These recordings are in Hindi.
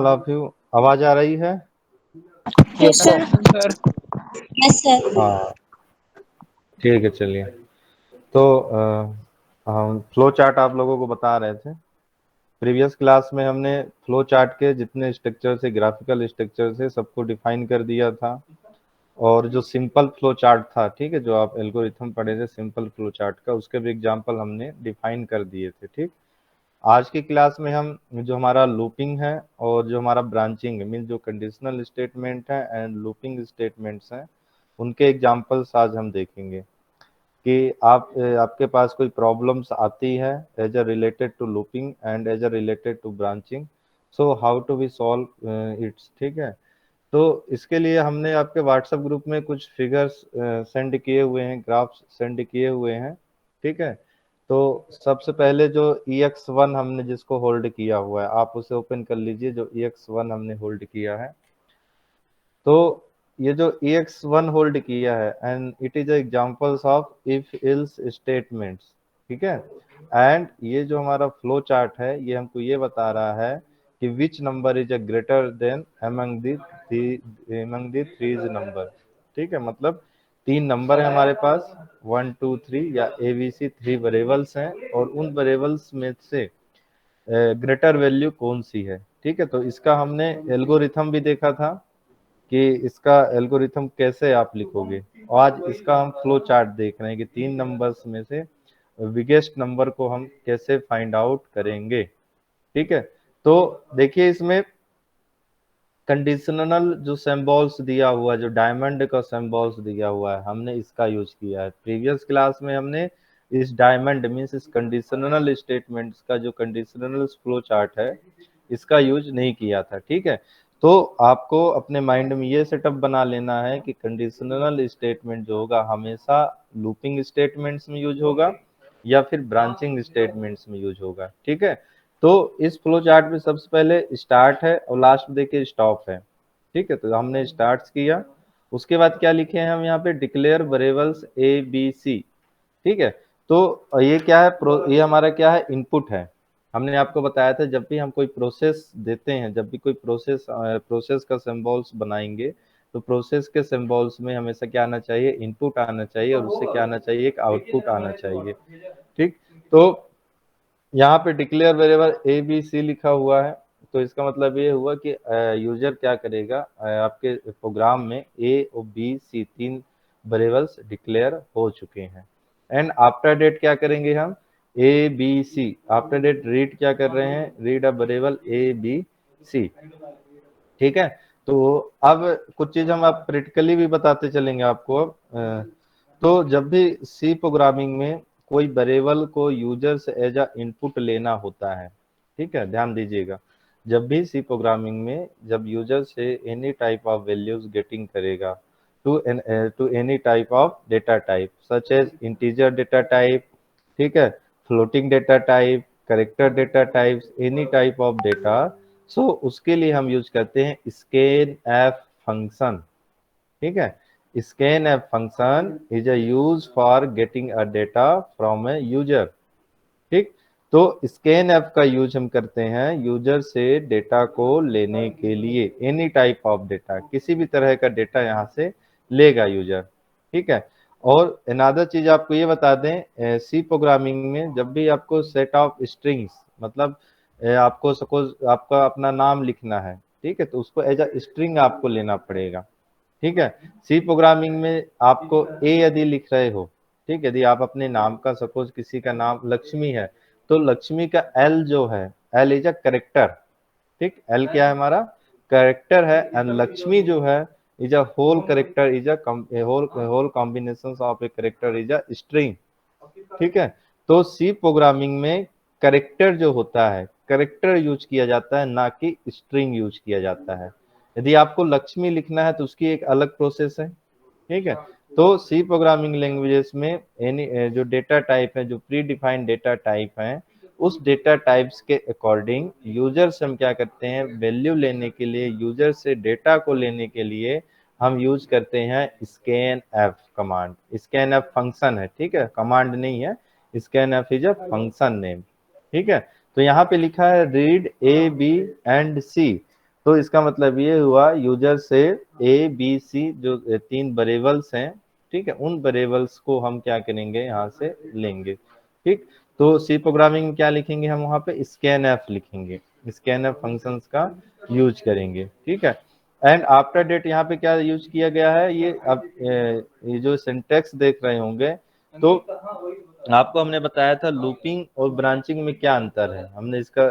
ऑफ यू आवाज आ रही है? Yes sir. Sir. Yes sir. हाँ, ठीक है, चलिए। तो हम फ्लो चार्ट आप लोगों को बता रहे थे। प्रीवियस क्लास में हमने फ्लो चार्ट के जितने स्ट्रक्चर से, ग्राफिकल स्ट्रक्चर से सबको डिफाइन कर दिया था। और जो सिंपल फ्लो चार्ट था, ठीक है, जो आप एल्गोरिथम पढ़े थे सिंपल फ्लो चार्ट का, उसके भी एग्जांपल हमने डिफाइन कर दिए थे। ठीक, आज की क्लास में हम जो हमारा लूपिंग है और जो हमारा ब्रांचिंग मीन जो कंडीशनल स्टेटमेंट है एंड लूपिंग स्टेटमेंट्स हैं, उनके एग्जांपल्स आज हम देखेंगे कि आपके पास कोई प्रॉब्लम्स आती है as a related to looping and as a related to branching, so how to be solve its. ठीक है, तो इसके लिए हमने आपके व्हाट्सएप ग्रुप में कुछ फिगर्स सेंड किए हुए हैं, ग्राफ्स सेंड किए हुए हैं। ठीक है, तो सबसे पहले जो EX1 हमने जिसको होल्ड किया हुआ है, आप उसे ओपन कर लीजिए, जो EX1 हमने होल्ड किया है। तो ये जो EX1 होल्ड किया है and it is examples of if ills statements. ठीक है, एंड ये जो हमारा फ्लो चार्ट है ये हमको ये बता रहा है कि which number is a greater than among the threes number. ठीक है, मतलब तीन नंबर है हमारे पास, 1 2 3 या ABC, थ्री वेरिएबल्स हैं, और उन वेरिएबल्स में से ग्रेटर वैल्यू कौन सी है। ठीक है, तो इसका हमने एल्गोरिथम भी देखा था कि इसका एल्गोरिथम कैसे आप लिखोगे। और आज इसका हम फ्लो चार्ट देख रहे हैं कि तीन नंबर्स में से बिगेस्ट नंबर को हम कैसे फाइंड आउट करेंगे। ठीक है, तो देखिए इसमें कंडीशनल जो सिंबल्स दिया हुआ है, जो डायमंड का सिंबल्स दिया हुआ है, हमने इसका यूज किया है। प्रीवियस क्लास में हमने इस डायमंड मीन्स इस कंडीशनल स्टेटमेंट्स का जो कंडीशनल फ्लो चार्ट है, इसका यूज नहीं किया था। ठीक है, तो आपको अपने माइंड में ये सेटअप बना लेना है कि कंडीशनल स्टेटमेंट जो होगा हमेशा लूपिंग स्टेटमेंट्स में यूज होगा या फिर ब्रांचिंग स्टेटमेंट्स में यूज होगा। ठीक है, तो इस फ्लो चार्ट में सबसे पहले स्टार्ट है और लास्ट में देखिए स्टॉप है। ठीक है, तो हमने स्टार्ट किया, उसके बाद क्या लिखे हैं हम यहाँ पे, डिक्लेयर वेरिएबल्स ABC। ठीक है, तो ये क्या है, ये हमारा क्या है, इनपुट है। हमने आपको बताया था जब भी हम कोई प्रोसेस देते हैं, जब भी कोई प्रोसेस का सिंबल्स बनाएंगे, तो प्रोसेस के सिंबल्स में हमेशा क्या आना चाहिए, इनपुट आना चाहिए, और उससे क्या आना चाहिए, एक आउटपुट आना चाहिए। ठीक, तो यहाँ पे डिक्लेयर वेरिएबल ABC लिखा हुआ है, तो इसका मतलब ये हुआ कि यूजर क्या करेगा, आपके प्रोग्राम में A और B C तीन वेरिएबल्स डिक्लेयर हो चुके हैं। एंड आफ्टर डेट क्या करेंगे हम, ABC आफ्टर डेट रीड क्या कर रहे हैं, रीड अ वेरिएबल ABC। ठीक है, तो अब कुछ चीज हम आप प्रैक्टिकली भी बताते चलेंगे आपको अब। तो जब भी सी प्रोग्रामिंग में कोई वेरिएबल को यूजर से एज अ इनपुट लेना होता है, ठीक है, ध्यान दीजिएगा, जब भी सी प्रोग्रामिंग में जब यूजर से any type of values getting करेगा to any type of data type such as integer data type, ठीक है, floating data type, character data types, any type of data, so उसके लिए हम यूज करते हैं स्कैन एफ फंक्शन। ठीक है, scan F function is a use for getting a data from a user. ठीक, तो स्कैन एफ का यूज हम करते हैं यूजर से डेटा को लेने के लिए, एनी टाइप ऑफ डेटा, किसी भी तरह का डेटा यहाँ से लेगा यूजर। ठीक है, और अनदर चीज आपको ये बता दें, सी प्रोग्रामिंग में जब भी आपको सेट ऑफ स्ट्रिंग्स, मतलब आपको सपोज आपका अपना नाम लिखना है, ठीक है, तो उसको एज अ स्ट्रिंग आपको लेना पड़ेगा। ठीक है, सी प्रोग्रामिंग में आपको यदि लिख रहे हो, ठीक, यदि आप अपने नाम का, सपोज किसी का नाम लक्ष्मी है, तो लक्ष्मी का एल जो है, एल इज अ करेक्टर। ठीक, एल क्या है हमारा, करेक्टर है, एंड लक्ष्मी जो है is a whole character, is a whole combination of a character, is a string. ठीक है, तो सी प्रोग्रामिंग में करेक्टर जो होता है, करेक्टर यूज किया जाता है, ना कि स्ट्रिंग यूज किया जाता है। यदि आपको लक्ष्मी लिखना है तो उसकी एक अलग प्रोसेस है। ठीक है, तो सी प्रोग्रामिंग लैंग्वेजेस में एनी जो डेटा टाइप है, जो प्री डिफाइंड डेटा टाइप है, उस डेटा टाइप्स के अकॉर्डिंग यूजर से हम क्या करते हैं, वैल्यू लेने के लिए, यूजर से डेटा को लेने के लिए हम यूज करते हैं scan F command. Scan F function है, ठीक है, कमांड नहीं है, scan F is a function name. ठीक है, तो यहाँ पे लिखा है read A B and C, तो इसका मतलब ये हुआ यूजर से ए बी सी जो तीन वेरिएबल्स हैं, ठीक है, उन वेरिएबल्स को हम क्या करेंगे यहाँ से लेंगे, ठीक। तो सी प्रोग्रामिंग में क्या लिखेंगे हम, वहाँ पे स्कैन एफ लिखेंगे, स्कैन एफ फंक्शंस का यूज करेंगे, ठीक है। एंड आफ्टर डेट यहाँ पे क्या यूज किया गया है, ये अब ये जो सिंटेक्स देख रहे होंगे, तो आपको हमने बताया था लूपिंग और ब्रांचिंग में क्या अंतर है, हमने इसका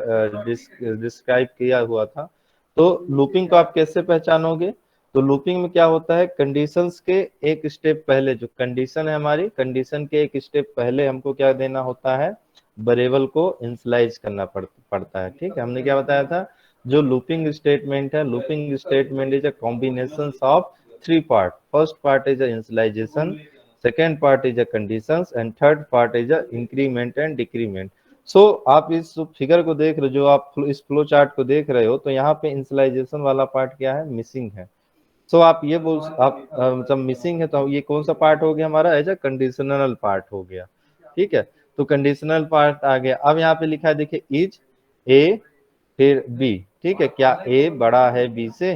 डिस्क्राइब किया हुआ था। तो लूपिंग को आप कैसे पहचानोगे, तो लूपिंग में क्या होता है, कंडीशंस के एक स्टेप पहले, जो कंडीशन है हमारी, कंडीशन के एक स्टेप पहले हमको क्या देना होता है, वेरिएबल को इनिशियलाइज करना पड़ता है, ठीक है। हमने क्या बताया था, जो लूपिंग स्टेटमेंट है, looping statement is a combination of three part, first part is initialization, second part is a conditions and third part is a increment and decrement. So आप इस फिगर को देख रहे हो, जो आप इस फ्लो चार्ट को देख रहे हो, तो यहाँ पे इनिशियलाइजेशन वाला पार्ट क्या है, मिसिंग है। सो आप ये बोल, आप जब मिसिंग है तो ये कौन सा पार्ट हो गया हमारा, एज अ कंडीशनल पार्ट हो गया, ठीक है। तो कंडीशनल पार्ट आ गया। अब यहाँ पे लिखा है देखिए, इज ए फिर बी, ठीक है, क्या ए बड़ा है बी से,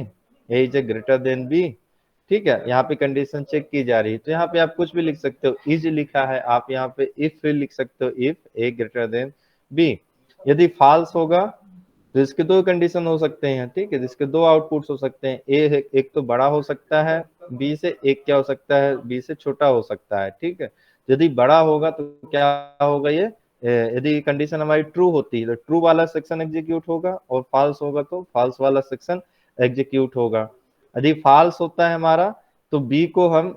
A is A greater than B, ठीक है। यहाँ पे कंडीशन चेक की जा रही है, तो यहाँ पे आप कुछ भी लिख सकते हो, इज लिखा है, आप यहाँ पे इफ लिख सकते हो, if A greater than B. यदि फॉल्स होगा तो इसके दो कंडीशन हो सकते हैं, ठीक है, इसके दो आउटपुट्स हो सकते हैं, ए एक तो बड़ा हो सकता है बी से, एक क्या हो सकता है, बी से छोटा हो सकता है, ठीक है। यदि बड़ा होगा तो क्या होगा, ये यदि कंडीशन हमारी ट्रू होती है तो ट्रू वाला सेक्शन एग्जीक्यूट होगा, और फॉल्स होगा तो फॉल्स वाला सेक्शन एग्जीक्यूट होगा। यदि फॉल्स होता है हमारा तो बी को हम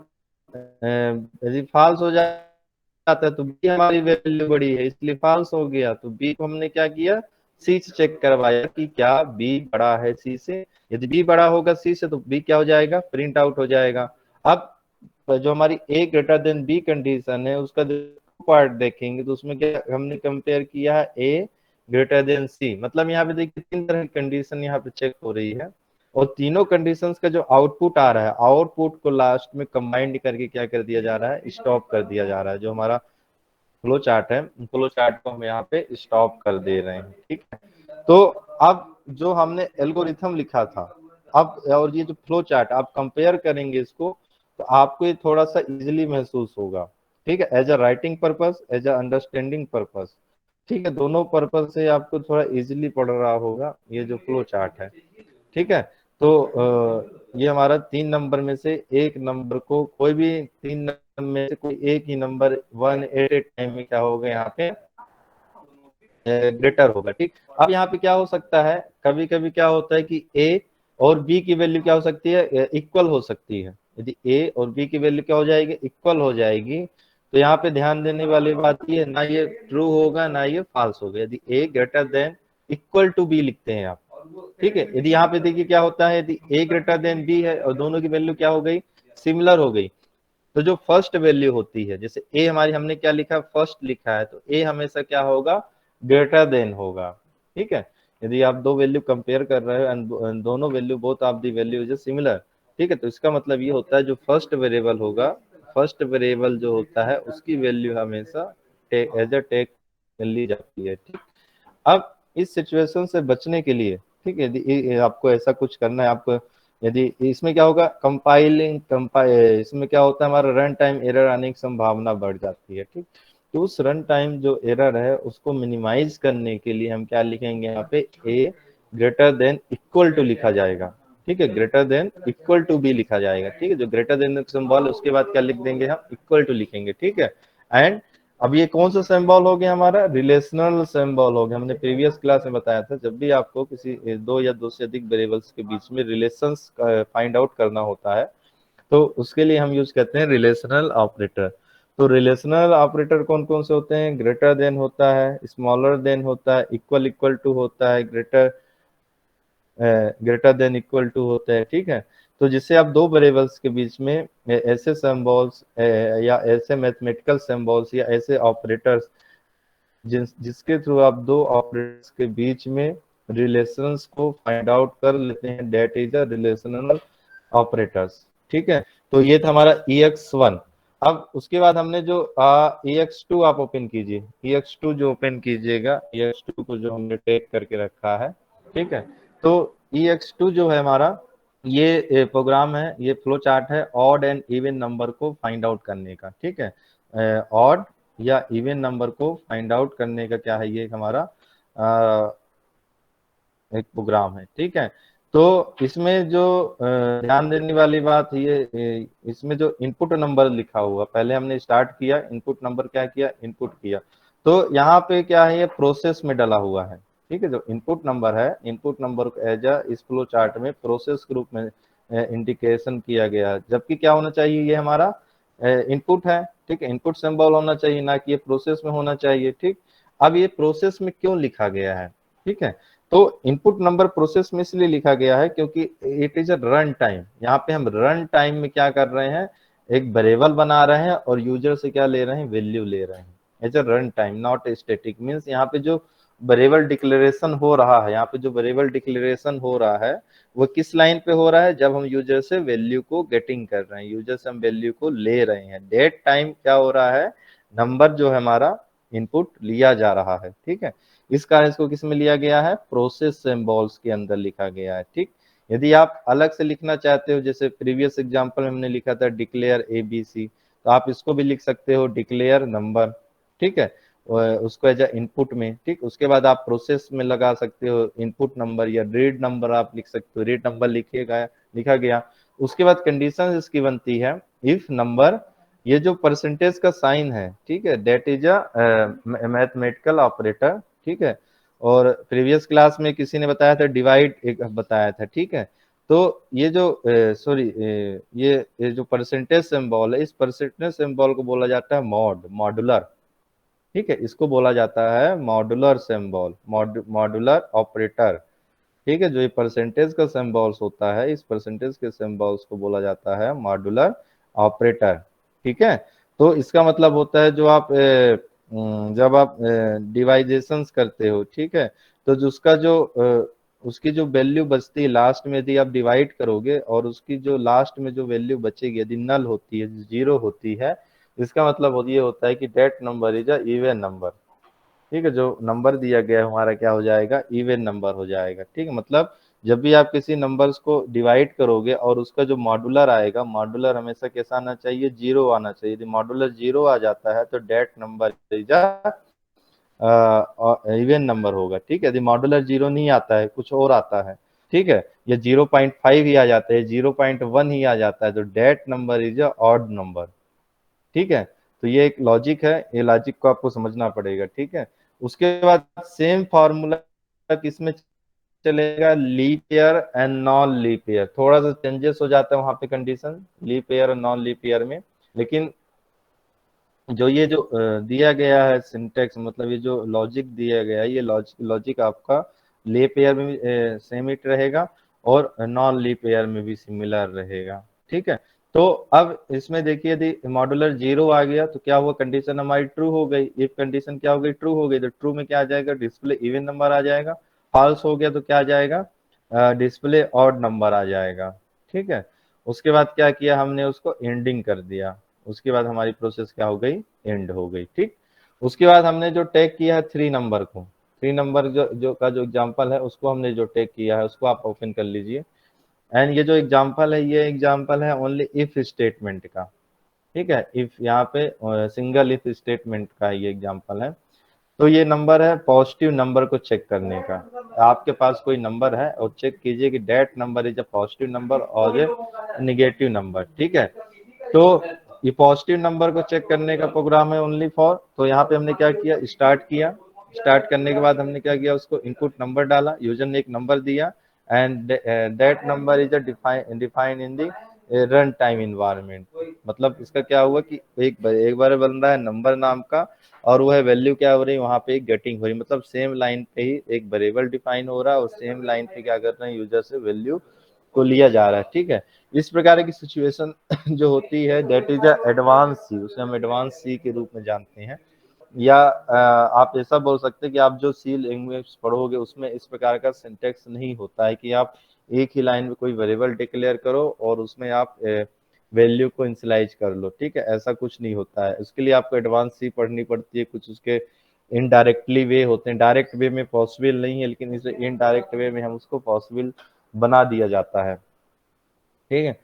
यदि फॉल्स हो जाता है तो बी हमारी वैल्यू बड़ी है इसलिए फॉल्स हो गया, तो बी को हमने क्या किया, सी से चेक करवाया कि क्या बी बड़ा है सी से। यदि बी बड़ा होगा सी से तो बी क्या हो जाएगा, प्रिंट आउट हो जाएगा। अब जो हमारी ए ग्रेटर देन बी कंडीशन है उसका पार्ट देखेंगे तो उसमें क्या हमने कंपेयर किया है, ए ग्रेटर देन सी, मतलब यहाँ पे देखिए तीन तरह की कंडीशन यहाँ पे चेक हो रही है, और तीनों कंडीशंस का जो आउटपुट आ रहा है, आउटपुट को लास्ट में कंबाइंड करके क्या कर दिया जा रहा है, स्टॉप कर दिया जा रहा है। जो हमारा फ्लो चार्ट है, फ्लो चार्ट को हम यहाँ पे स्टॉप कर दे रहे हैं, ठीक है। तो अब जो हमने एल्गोरिथम लिखा था, अब और ये जो फ्लो चार्ट आप कंपेयर करेंगे इसको, तो आपको ये थोड़ा सा इजिली महसूस होगा, ठीक है, as a writing purpose, as a understanding purpose, ठीक है, दोनों पर्पस से आपको थोड़ा इजिली पढ़ रहा होगा ये जो फ्लो चार्ट है, ठीक है। तो ये हमारा 3 नंबर में से एक नंबर को, कोई भी 3 नंबर में से कोई एक ही नंबर 1 एट ए टाइम में क्या होगा, यहाँ पे ग्रेटर होगा, ठीक। अब यहाँ पे क्या हो सकता है, कभी कभी क्या होता है कि ए और बी की वैल्यू क्या हो सकती है, इक्वल हो सकती है। यदि ए और बी की वैल्यू क्या हो जाएगी, इक्वल हो जाएगी, तो यहाँ पे ध्यान देने वाली बात ये, ना ये ट्रू होगा ना ये फॉल्स होगा, यदि A greater than equal to B लिखते हैं आप, ठीक है। यदि यहाँ पे देखिए क्या होता है, यदि ए ग्रेटर देन बी है और दोनों की वैल्यू क्या हो गई, सिमिलर हो गई, तो जो फर्स्ट वैल्यू होती है, जैसे ए हमारी हमने क्या लिखा, फर्स्ट लिखा है, तो ए हमेशा क्या होगा, ग्रेटर देन होगा, ठीक है। यदि आप दो वैल्यू कंपेयर कर रहे हो एंड दोनों value both of the value is similar, ठीक है, तो इसका मतलब ये होता है जो फर्स्ट वेरिएबल होगा, फर्स्ट वेरिएबल जो होता है उसकी वैल्यू हमेशा एज अ टेक ली जाती है, ठीक। अब इस सिचुएशन से बचने के लिए, ठीक है, यदि आपको ऐसा कुछ करना है, आपको यदि इसमें क्या होगा, इसमें क्या होता है, हमारा रन टाइम एरर आने की संभावना बढ़ जाती है, ठीक। तो उस रन टाइम जो एरर है उसको मिनिमाइज करने के लिए हम क्या लिखेंगे, यहाँ पे A greater than equal to लिखा जाएगा, ठीक है, greater than equal to B लिखा जाएगा, ठीक है, जो ग्रेटर देन सिंबल है उसके बाद क्या लिख देंगे, हम इक्वल टू लिखेंगे, ठीक है। एंड अब ये कौन सा सिंबल हो गया हमारा, रिलेशनल सिंबल हो गया। हमने प्रीवियस क्लास में बताया था, जब भी आपको किसी दो या दो से अधिक वेरिएबल्स के बीच में रिलेशंस फाइंड आउट करना होता है तो उसके लिए हम यूज करते हैं रिलेशनल ऑपरेटर। तो रिलेशनल ऑपरेटर कौन कौन से होते हैं, ग्रेटर देन होता है, स्मॉलर देन होता है, इक्वल इक्वल टू होता है, ग्रेटर देन इक्वल टू होता है, ठीक है। तो जिससे आप दो वेरिएबल्स के बीच में ऐसे सिंबल्स या ऐसे मैथमेटिकल सिंबल्स या ऐसे ऑपरेटर्स जिसके थ्रू आप दो ऑपरेटर्स के बीच में रिलेशंस को फाइंड आउट कर लेते हैं, that is a relational operators, ठीक है। तो ये था हमारा ex1। अब उसके बाद हमने जो ex2 आप ओपन कीजिए, ex2 जो ओपन कीजिएगा, ex2 को जो हमने टेक करके रखा है, ठीक है। तो EX2 जो है हमारा, ये प्रोग्राम है, ये फ्लो चार्ट है ऑड एंड इवन नंबर को फाइंड आउट करने का, ठीक है। ऑड या इवन नंबर को फाइंड आउट करने का क्या है, ये हमारा एक प्रोग्राम है, ठीक है। तो इसमें जो ध्यान देने वाली बात ये इसमें जो इनपुट नंबर लिखा हुआ, पहले हमने स्टार्ट किया, इनपुट नंबर क्या किया, इनपुट किया, तो यहाँ पे क्या है, ये प्रोसेस में डला हुआ है, ठीक है। जो इनपुट नंबर है, इनपुट नंबर को एज इस फ्लो चार्ट में प्रोसेस के रूप में इंडिकेशन किया गया है, जबकि क्या होना चाहिए, ये हमारा इनपुट है, ठीक है। इनपुट सिंबल होना चाहिए, ना कि ये प्रोसेस में होना चाहिए, ठीक। अब ये प्रोसेस में क्यों लिखा गया है, ठीक है। तो इनपुट नंबर प्रोसेस में इसलिए लिखा गया है क्योंकि it is a run time. यहाँ पे हम रन टाइम में क्या कर रहे हैं, एक वेरिएबल बना रहे हैं और यूजर से क्या ले रहे हैं, वैल्यू ले रहे हैं। As a run time not static, means यहाँ पे जो वेरिएबल डिक्लेरेशन हो रहा है, यहाँ पे जो वेरिएबल डिक्लेरेशन हो रहा है वो किस लाइन पे हो रहा है, जब हम यूजर से वैल्यू को गेटिंग कर रहे हैं, यूजर से हम वैल्यू को ले रहे हैं। डेट टाइम क्या हो रहा है, नंबर जो है हमारा इनपुट लिया जा रहा है, ठीक है। इस कारण इसको किस में लिया गया है, प्रोसेस सिंबल्स के अंदर लिखा गया है, ठीक। यदि आप अलग से लिखना चाहते हो, जैसे प्रीवियस एग्जांपल में हमने लिखा था डिक्लेयर ABC, तो आप इसको भी लिख सकते हो डिक्लेयर नंबर, ठीक है, उसको एज इनपुट में, ठीक। उसके बाद आप प्रोसेस में लगा सकते हो इनपुट नंबर, या रीड नंबर आप लिख सकते हो, रीड नंबर लिखिएगा, लिखा गया। उसके बाद कंडीशन इसकी बनती है, इफ नंबर, ये जो परसेंटेज का साइन है, ठीक है, that is a mathematical operator, ठीक है। और प्रीवियस क्लास में किसी ने बताया था डिवाइड, एक बताया था, ठीक है। तो ये जो सॉरी ये जो परसेंटेज सिंबल है, इस परसेंटेज सिंबल को बोला जाता है मॉडुलर, ठीक है। इसको बोला जाता है मॉडुलर सिंबल, मॉडुलर ऑपरेटर, ठीक है। जो ये परसेंटेज का सिंबल्स होता है, इस परसेंटेज के सिंबल्स को बोला जाता है मॉडुलर ऑपरेटर, ठीक है। तो इसका मतलब होता है जो आप जब आप डिवाइजेशंस करते हो, ठीक है, तो जो उसका जो उसकी जो वैल्यू बचती है लास्ट में, यदि आप डिवाइड करोगे और उसकी जो लास्ट में जो वैल्यू बचेगी यदि नल होती है, जीरो होती है, इसका मतलब ये होता है कि that number is a even number, ठीक है। जो नंबर दिया गया है हमारा क्या हो जाएगा, इवन नंबर हो जाएगा, ठीक है। मतलब जब भी आप किसी नंबर्स को डिवाइड करोगे और उसका जो मॉडुलर आएगा, मॉडुलर हमेशा कैसा आना चाहिए, जीरो आना चाहिए। यदि मॉडुलर जीरो आ जाता है तो that number is even number होगा, ठीक है। यदि मॉडुलर जीरो नहीं आता है, कुछ और आता है, ठीक है, या 0.5 ही आ जाता है, 0.1 ही आ जाता है, तो that number is a odd number, ठीक है। तो ये एक लॉजिक है, ये लॉजिक को आपको समझना पड़ेगा, ठीक है। उसके बाद सेम फॉर्मूला किसमें चलेगा, leap year and non leap year, थोड़ा सा चेंजेस हो जाता है वहां पे कंडीशन लीप ईयर और नॉन लीप ईयर में, लेकिन जो ये जो दिया गया है सिंटेक्स, मतलब ये जो लॉजिक दिया गया है, ये लॉजिक आपका लीप ईयर में भी सेम ही रहेगा और नॉन लीप ईयर में भी सिमिलर रहेगा, ठीक है। तो अब इसमें देखिए यदि मॉडुलर जीरो आ गया तो क्या हुआ, कंडीशन हमारी ट्रू हो गई, इफ कंडीशन क्या हो गई, ट्रू हो गई, तो ट्रू में क्या आ जाएगा, डिस्प्ले इवन नंबर आ जाएगा। फॉल्स हो गया तो क्या आ जाएगा, डिस्प्ले ऑड नंबर आ जाएगा, ठीक है। उसके बाद क्या किया हमने, उसको एंडिंग कर दिया, उसके बाद हमारी प्रोसेस क्या हो गई, एंड हो गई, ठीक। उसके बाद हमने जो टैग किया है थ्री नंबर को, थ्री नंबर जो एग्जांपल है उसको हमने जो टैग किया है उसको आप ओपन कर लीजिए। एंड ये जो एग्जांपल है, ये एग्जांपल है ओनली इफ स्टेटमेंट का, ठीक है। इफ यहाँ पे सिंगल इफ स्टेटमेंट का ये एग्जांपल है। तो ये नंबर है पॉजिटिव नंबर को चेक करने का, आपके पास कोई नंबर है और चेक कीजिए कि that number is a positive number और ए निगेटिव नंबर, ठीक है। तो ये पॉजिटिव नंबर को चेक करने का प्रोग्राम है ओनली फॉर, तो यहाँ पे हमने क्या किया, स्टार्ट किया, स्टार्ट करने के बाद हमने क्या किया, उसको इनपुट नंबर डाला, यूजर ने एक नंबर दिया, and that number is a define in the run time environment. मतलब इसका क्या हुआ कि एक बार बन रहा है नंबर नाम का, और वह वैल्यू क्या हो रही है वहां पे गेटिंग हो रही, मतलब सेम लाइन पे ही एक वेरिएबल डिफाइन हो रहा है और सेम लाइन पे क्या कर रहे हैं, यूजर से वैल्यू को लिया जा रहा है, ठीक है। इस प्रकार की सिचुएशन जो होती है दैट इज एडवांस सी, उसे हम एडवांस सी के रूप में जानते हैं। या आप ऐसा बोल सकते हैं कि आप जो सी लैंग्वेज पढ़ोगे उसमें इस प्रकार का सिंटेक्स नहीं होता है कि आप एक ही लाइन में कोई वेरिएबल डिक्लेयर करो और उसमें आप वैल्यू को इनिशियलाइज कर लो, ठीक है, ऐसा कुछ नहीं होता है। उसके लिए आपको एडवांस सी पढ़नी पड़ती है, कुछ उसके इनडायरेक्टली वे होते हैं, डायरेक्ट वे में पॉसिबल नहीं है, लेकिन इसे इनडायरेक्ट वे में हम उसको पॉसिबल बना दिया जाता है, ठीक है।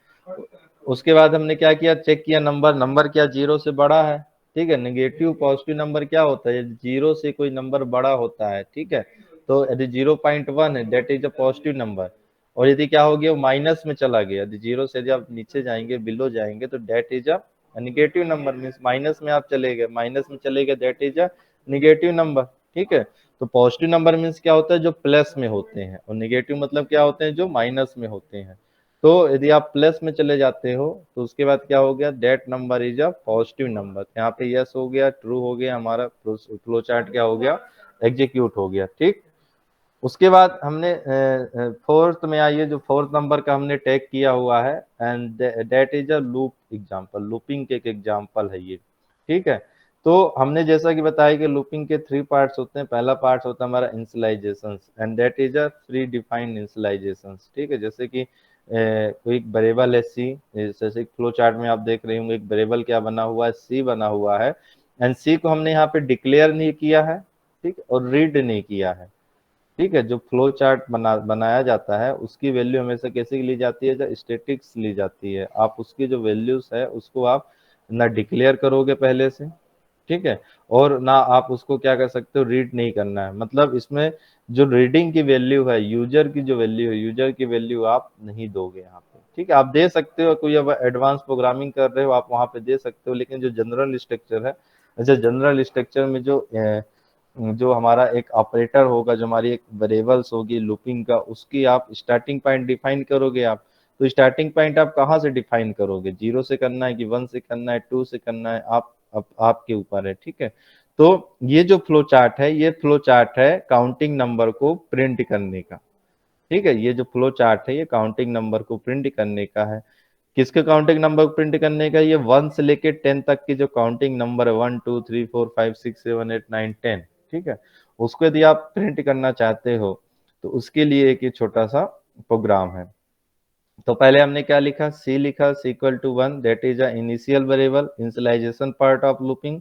उसके बाद हमने क्या किया, चेक किया नंबर, नंबर क्या जीरो से बड़ा है, ठीक है। नेगेटिव पॉजिटिव नंबर क्या होता है, यदि जीरो से कोई नंबर बड़ा होता है, ठीक है, तो यदि 0.1 है that is a positive number, और यदि क्या हो गया माइनस में चला गया, यदि जीरो से यदि आप नीचे जाएंगे बिलो जाएंगे तो that is a negative number, means minus में आप चले गए, माइनस में चले गए that is a negative number, ठीक है। तो पॉजिटिव नंबर मीन्स क्या होता है, जो प्लस में होते हैं, और निगेटिव मतलब क्या होते हैं, जो माइनस में होते हैं। तो यदि आप प्लस में चले जाते हो तो उसके बाद क्या हो गया, that number is a positive number, यहाँ पे यस हो गया, ट्रू हो गया, हमारा फ्लो चार्ट क्या हो गया, एग्जीक्यूट हो गया, ठीक। उसके बाद हमने फोर्थ में आइए, जो फोर्थ नंबर का हमने टैग किया हुआ है, and that is a loop example, looping के एक एग्जांपल है ये, ठीक है। तो हमने जैसा कि बताया कि लूपिंग के 3 पार्ट्स होते हैं, पहला पार्ट होता है हमारा initialisation, and that is a predefined initialisation, ठीक है। जैसे कि कोई एक वेरिएबल है सी, जैसे फ्लो चार्ट में आप देख रहे होंगे एक वेरिएबल क्या बना हुआ है, सी बना हुआ है, एंड सी को हमने यहाँ पे डिक्लेयर नहीं किया है, ठीक, और रीड नहीं किया है, ठीक है। जो फ्लो चार्ट बनाया जाता है उसकी वैल्यू हमेशा कैसे ली जाती है, जो स्टैटिक्स ली जाती है, आप उसकी जो वैल्यूज है उसको आप ना डिक्लेयर करोगे पहले से, ठीक है, और ना आप उसको क्या कर सकते हो, रीड नहीं करना है, मतलब इसमें जो रीडिंग की वैल्यू है, यूजर की जो वैल्यू है, यूजर की वैल्यू आप नहीं दोगे यहाँ पे, ठीक है। आप दे सकते हो, कोई अब एडवांस प्रोग्रामिंग कर रहे हो आप वहां पे दे सकते हो, लेकिन जो जनरल स्ट्रक्चर है, अच्छा जनरल स्ट्रक्चर में जो हमारा एक ऑपरेटर होगा, जो हमारी एक वेरिएबल्स होगी लूपिंग का, उसकी आप स्टार्टिंग पॉइंट डिफाइन करोगे आप, तो स्टार्टिंग पॉइंट आप कहाँ से डिफाइन करोगे, जीरो से करना है कि वन से करना है, टू से करना है, आपके ऊपर है, ठीक है। तो ये जो फ्लो चार्ट है, ये फ्लो चार्ट है काउंटिंग नंबर को प्रिंट करने का, ठीक है। ये जो फ्लो चार्ट है ये काउंटिंग नंबर को प्रिंट करने का है। किसके काउंटिंग नंबर को प्रिंट करने का, ये 1 से लेके 10 तक की जो काउंटिंग नंबर है, 1 2 3 4 5 6 7 8 9 10, ठीक है, उसको यदि आप प्रिंट करना चाहते हो तो उसके लिए एक ये छोटा सा प्रोग्राम है। तो पहले हमने क्या लिखा, सी लिखा, C equal to 1 that is a initial variable, initialization part of looping,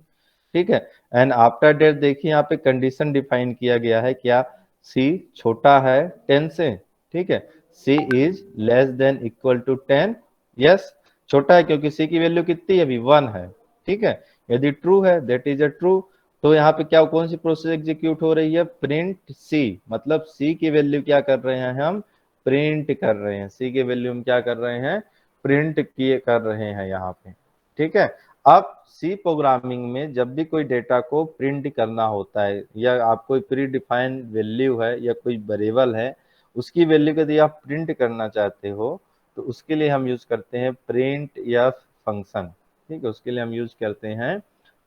ठीक है। एंड आफ्टर दैट देखिए यहाँ पे कंडीशन डिफाइन किया गया है, क्या सी छोटा है 10 से, ठीक है, C is less than equal to 10, yes, छोटा है क्योंकि सी की वैल्यू कितनी है, अभी 1 है, ठीक है। यदि ट्रू है दैट इज अ ट्रू, तो यहाँ पे क्या कौन सी प्रोसेस एग्जीक्यूट हो रही है, प्रिंट सी, मतलब सी की वैल्यू क्या कर रहे हैं हम, प्रिंट कर रहे हैं, सी के वैल्यू हम क्या कर रहे हैं, प्रिंट किए कर रहे हैं यहाँ पे, ठीक है। अब सी प्रोग्रामिंग में जब भी कोई डेटा को प्रिंट करना होता है, या आप कोई प्री डिफाइंड वैल्यू है या कोई वेरिएबल है, उसकी वैल्यू यदि आप प्रिंट करना चाहते हो तो उसके लिए हम यूज करते हैं प्रिंट एफ फंक्शन, ठीक है। उसके लिए हम यूज करते हैं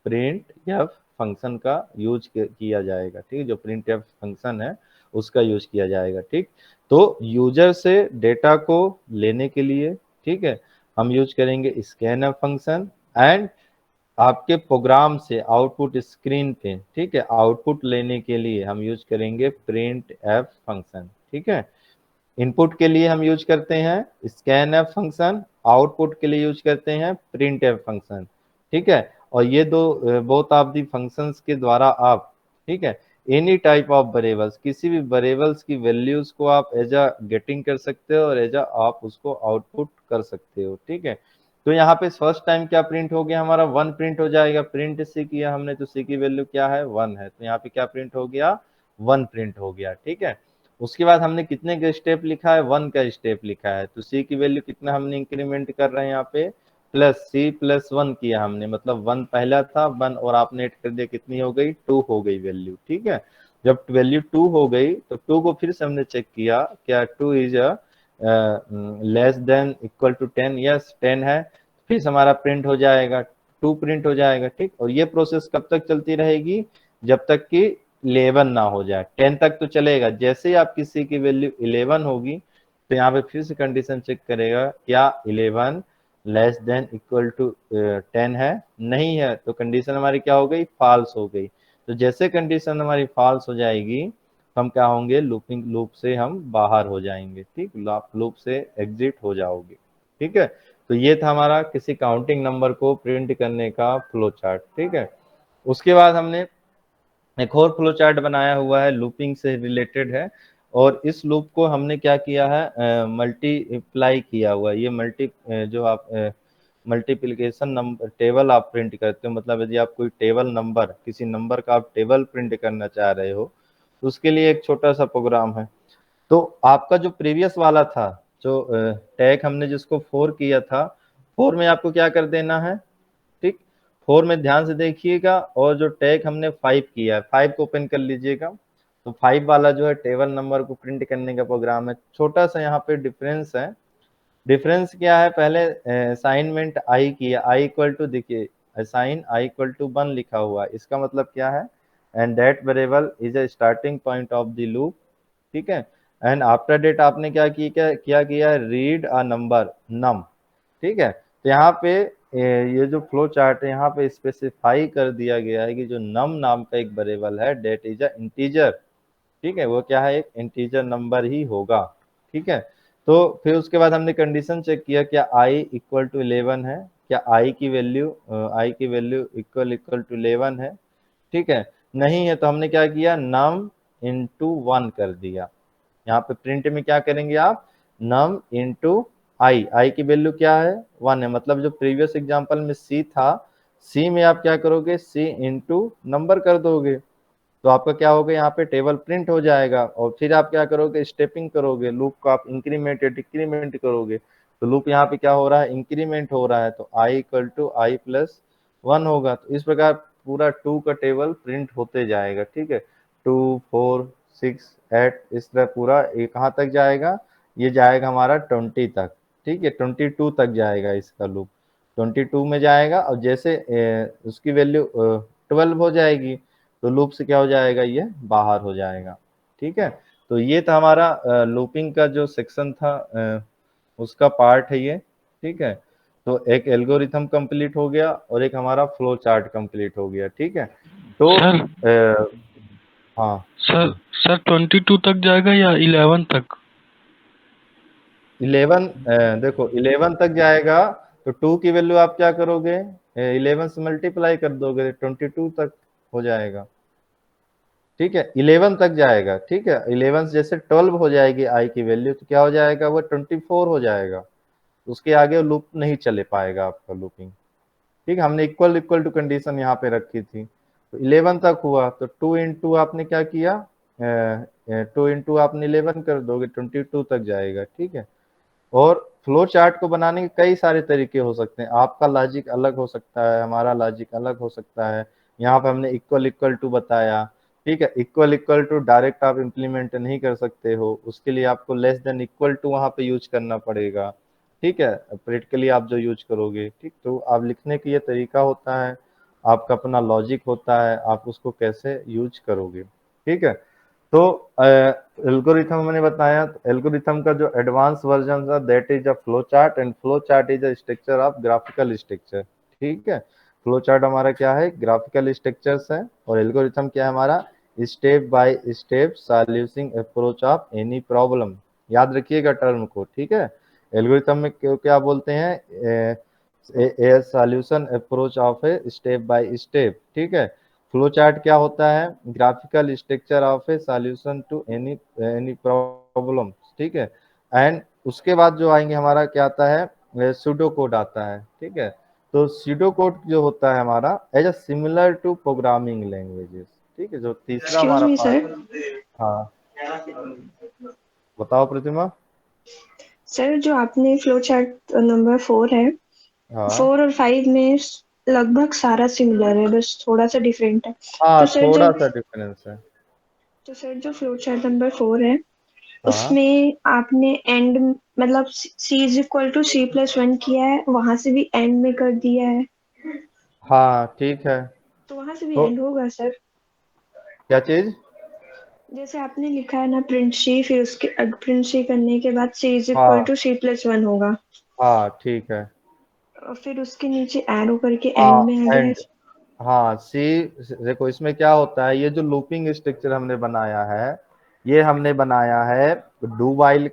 प्रिंट एफ फंक्शन का यूज किया जाएगा, ठीक है। जो प्रिंट एफ फंक्शन है उसका यूज किया जाएगा, ठीक। तो यूजर से डेटा को लेने के लिए, ठीक है, हम यूज करेंगे स्कैनफ फंक्शन, एंड आपके प्रोग्राम से आउटपुट स्क्रीन पे, ठीक है, आउटपुट लेने के लिए हम यूज करेंगे प्रिंट एफ फंक्शन, ठीक है। इनपुट के लिए हम यूज करते हैं स्कैन एफ फंक्शन, आउटपुट के लिए यूज करते हैं प्रिंट एफ फंक्शन, ठीक है। और ये दो बोथ ऑफ दी फंक्शंस के द्वारा आप, ठीक है, एनी टाइप ऑफ वेरिएबल्स, किसी भी वेरिएबल्स की वैल्यूज को आप एज अ गेटिंग कर सकते हो और एज अ आप उसको आउटपुट कर सकते हो, ठीक है। तो यहाँ पे फर्स्ट टाइम क्या प्रिंट हो गया, हमारा 1 प्रिंट हो जाएगा, प्रिंट सी किया हमने तो सी की वैल्यू क्या है, 1 है, तो यहाँ पे क्या प्रिंट हो गया, 1 प्रिंट हो गया, ठीक है। उसके बाद हमने कितने का स्टेप लिखा है, 1 का स्टेप लिखा है, तो सी की वैल्यू कितना हमने इंक्रीमेंट कर रहे हैं यहाँ पे, प्लस सी प्लस 1 किया हमने, मतलब 1 पहला था 1 और आपने ऐड कर दिया, कितनी हो गई, 2 हो गई वैल्यू, ठीक है। जब वैल्यू 2 हो गई तो 2 को फिर से हमने चेक किया, क्या 2 is less than equal to 10, yes 10 है, फिर से हमारा प्रिंट हो जाएगा, 2 प्रिंट हो जाएगा, ठीक। और ये प्रोसेस कब तक चलती रहेगी, जब तक कि 11 ना हो जाए, 10 तक तो चलेगा, जैसे ही आपकी सी की वैल्यू 11 होगी तो यहाँ पे फिर से कंडीशन चेक करेगा, क्या 11 लेस देन इक्वल टू 10 है, नहीं है, तो कंडीशन हमारी क्या हो गई, फॉल्स हो गई। तो जैसे कंडीशन हमारी फॉल्स हो जाएगी हम क्या होंगे, लूपिंग लूप से हम बाहर हो जाएंगे, ठीक, लूप से एग्जिट हो जाओगे, ठीक है। तो ये था हमारा किसी काउंटिंग नंबर को प्रिंट करने का फ्लो चार्ट, ठीक है। उसके बाद हमने एक और फ्लो चार्ट बनाया हुआ है, लूपिंग से रिलेटेड है, और इस लूप को हमने क्या किया है, मल्टीप्लाई किया हुआ है। ये जो आप मल्टीप्लिकेशन नंबर टेबल आप प्रिंट करते हो, मतलब यदि आप कोई टेबल नंबर, किसी नंबर का आप टेबल प्रिंट करना चाह रहे हो, तो उसके लिए एक छोटा सा प्रोग्राम है। तो आपका जो प्रीवियस वाला था, जो टैग हमने जिसको 4 किया था, 4 में आपको क्या कर देना है, ठीक, 4 में ध्यान से देखिएगा, और जो टैग हमने 5 किया है, 5 को ओपन कर लीजिएगा। तो 5 वाला जो है टेबल नंबर को प्रिंट करने का प्रोग्राम है। छोटा सा यहाँ पे डिफरेंस है। डिफरेंस क्या है, पहले असाइनमेंट आई किया, आई इक्वल टू, देखिए असाइन आई इक्वल टू 1 लिखा हुआ है, इसका मतलब क्या है, and that variable is a starting point of the loop, ठीक है। एंड आफ्टर डेट आपने क्या किया है, रीड अ नंबर नम, ठीक है। तो यहाँ पे ये जो फ्लो चार्ट है, यहाँ पे स्पेसिफाई कर दिया गया है कि जो नम नाम का एक वेरिएबल है, डेट इज अ इंटीजर, ठीक है, वो क्या है, एक इंटीजर नंबर ही होगा, ठीक है। तो फिर उसके बाद हमने कंडीशन चेक किया, क्या आई इक्वल टू 11 है, क्या आई की वैल्यू इक्वल इक्वल टू 11 है, ठीक है। नहीं है तो हमने क्या किया, नम इंटू 1 कर दिया। यहाँ पे प्रिंट में क्या करेंगे आप, नम इंटू आई की वैल्यू क्या है, 1 है, मतलब जो प्रीवियस एग्जांपल में सी था, सी में आप क्या करोगे, सी इंटू नंबर कर दोगे, तो आपका क्या होगा, यहाँ पे टेबल प्रिंट हो जाएगा। और फिर आप क्या करोगे, स्टेपिंग करोगे, लूप को आप इंक्रीमेंट या डिक्रीमेंट करोगे, तो लूप यहाँ पे क्या हो रहा है, इंक्रीमेंट हो रहा है, तो I equal to I plus 1 होगा। तो इस प्रकार पूरा 2 का टेबल प्रिंट होते जाएगा, ठीक है। 2, 4, 6, 8, इस तरह पूरा ये कहाँ तक जाएगा, ये जाएगा हमारा 20 तक, ठीक है, 22 तक जाएगा इसका लूप, 22 में जाएगा। और जैसे उसकी वैल्यू 12 हो जाएगी, तो लूप से क्या हो जाएगा, ये बाहर हो जाएगा, ठीक है। तो ये था हमारा लूपिंग का जो सेक्शन था, उसका पार्ट है ये, ठीक है। तो एक एल्गोरिथम कंप्लीट हो गया और एक हमारा फ्लो चार्ट कंप्लीट हो गया, ठीक है। तो सर हाँ सर सर 22 तक जाएगा या 11 तक? 11, देखो 11 तक जाएगा, तो 2 की वैल्यू आप क्या करोगे, 11 से मल्टीप्लाई कर दोगे, 22 तक हो जाएगा, ठीक है। 11 तक जाएगा, ठीक है, 11 से जैसे 12 हो जाएगी आई की वैल्यू, तो क्या हो जाएगा, वो 24 हो जाएगा, उसके आगे लूप नहीं चले पाएगा आपका लूपिंग, ठीक है। हमने इक्वल इक्वल टू कंडीशन यहाँ पे रखी थी, तो 11 तक हुआ, तो 2 इंटू आपने क्या किया, 2 इंटू आपने 11 कर दोगे, 22 तक जाएगा, ठीक है। और फ्लो चार्ट को बनाने के कई सारे तरीके हो सकते हैं, आपका लॉजिक अलग हो सकता है, हमारा लॉजिक अलग हो सकता है। यहाँ पे हमने इक्वल इक्वल टू बताया, ठीक है। इक्वल इक्वल टू डायरेक्ट आप इम्प्लीमेंट नहीं कर सकते हो, उसके लिए आपको लेस देन इक्वल टू वहाँ पे यूज करना पड़ेगा, ठीक है, प्रैक्टिकली आप जो यूज करोगे, ठीक। तो आप लिखने का ये तरीका होता है, आपका अपना लॉजिक होता है, आप उसको कैसे यूज करोगे, ठीक है। तो एल्गोरिथम मैंने बताया, तो एल्गोरिथम का जो एडवांस वर्जन था, that is a flow chart, and flow chart is a structure of graphical structure, ठीक है। फ्लो चार्ट हमारा क्या है, ग्राफिकल स्ट्रक्चर्स है, और एल्गोरिथम क्या है हमारा, step by step solution approach of any problem. याद रखिएगा टर्म को, ठीक है। एल्गोरिथम में क्या बोलते हैं, a solution approach of a step by step, ठीक है। फ्लो चार्ट क्या होता है, graphical structure of a solution to any any problem, ठीक है। एंड उसके बाद जो आएंगे हमारा क्या आता है, सूडो कोड आता है, ठीक है। तो सूडो कोड जो होता है हमारा as a similar to programming languages, ठीक है, जो तीसरा एक्सक्यूज हमारा मी पार्ट। सर। हाँ, बताओ प्रतिमा। सर जो आपने फ्लो चार्ट नंबर 4 है, हाँ 4 और 5 में लगभग सारा सिमिलर है, बस थोड़ा सा डिफरेंट है। हाँ, तो सर थोड़ा जब सा डिफरेंस है। तो सर जो फ्लो चार्ट नंबर 4 है, हाँ उसमें आपने एंड मतलब C is equal to C plus 1 किया है, वहां से भी एंड में कर दिया है, हाँ, ठीक है। तो वहां से भी तो एंड होगा सर? क्या चीज, जैसे आपने लिखा है ना प्रिंट सी, फिर उसके प्रिंट सी करने के बाद सी इज इक्वल हाँ टू सी प्लस 1 होगा, हाँ, ठीक है। और फिर उसके नीचे एरो करके एंड में हाँ आ गया है। एंड, हाँ सी, देखो इसमें क्या होता है, ये जो लूपिंग स्ट्रक्चर हमने बनाया है, ये हमने बनाया है डू वाइल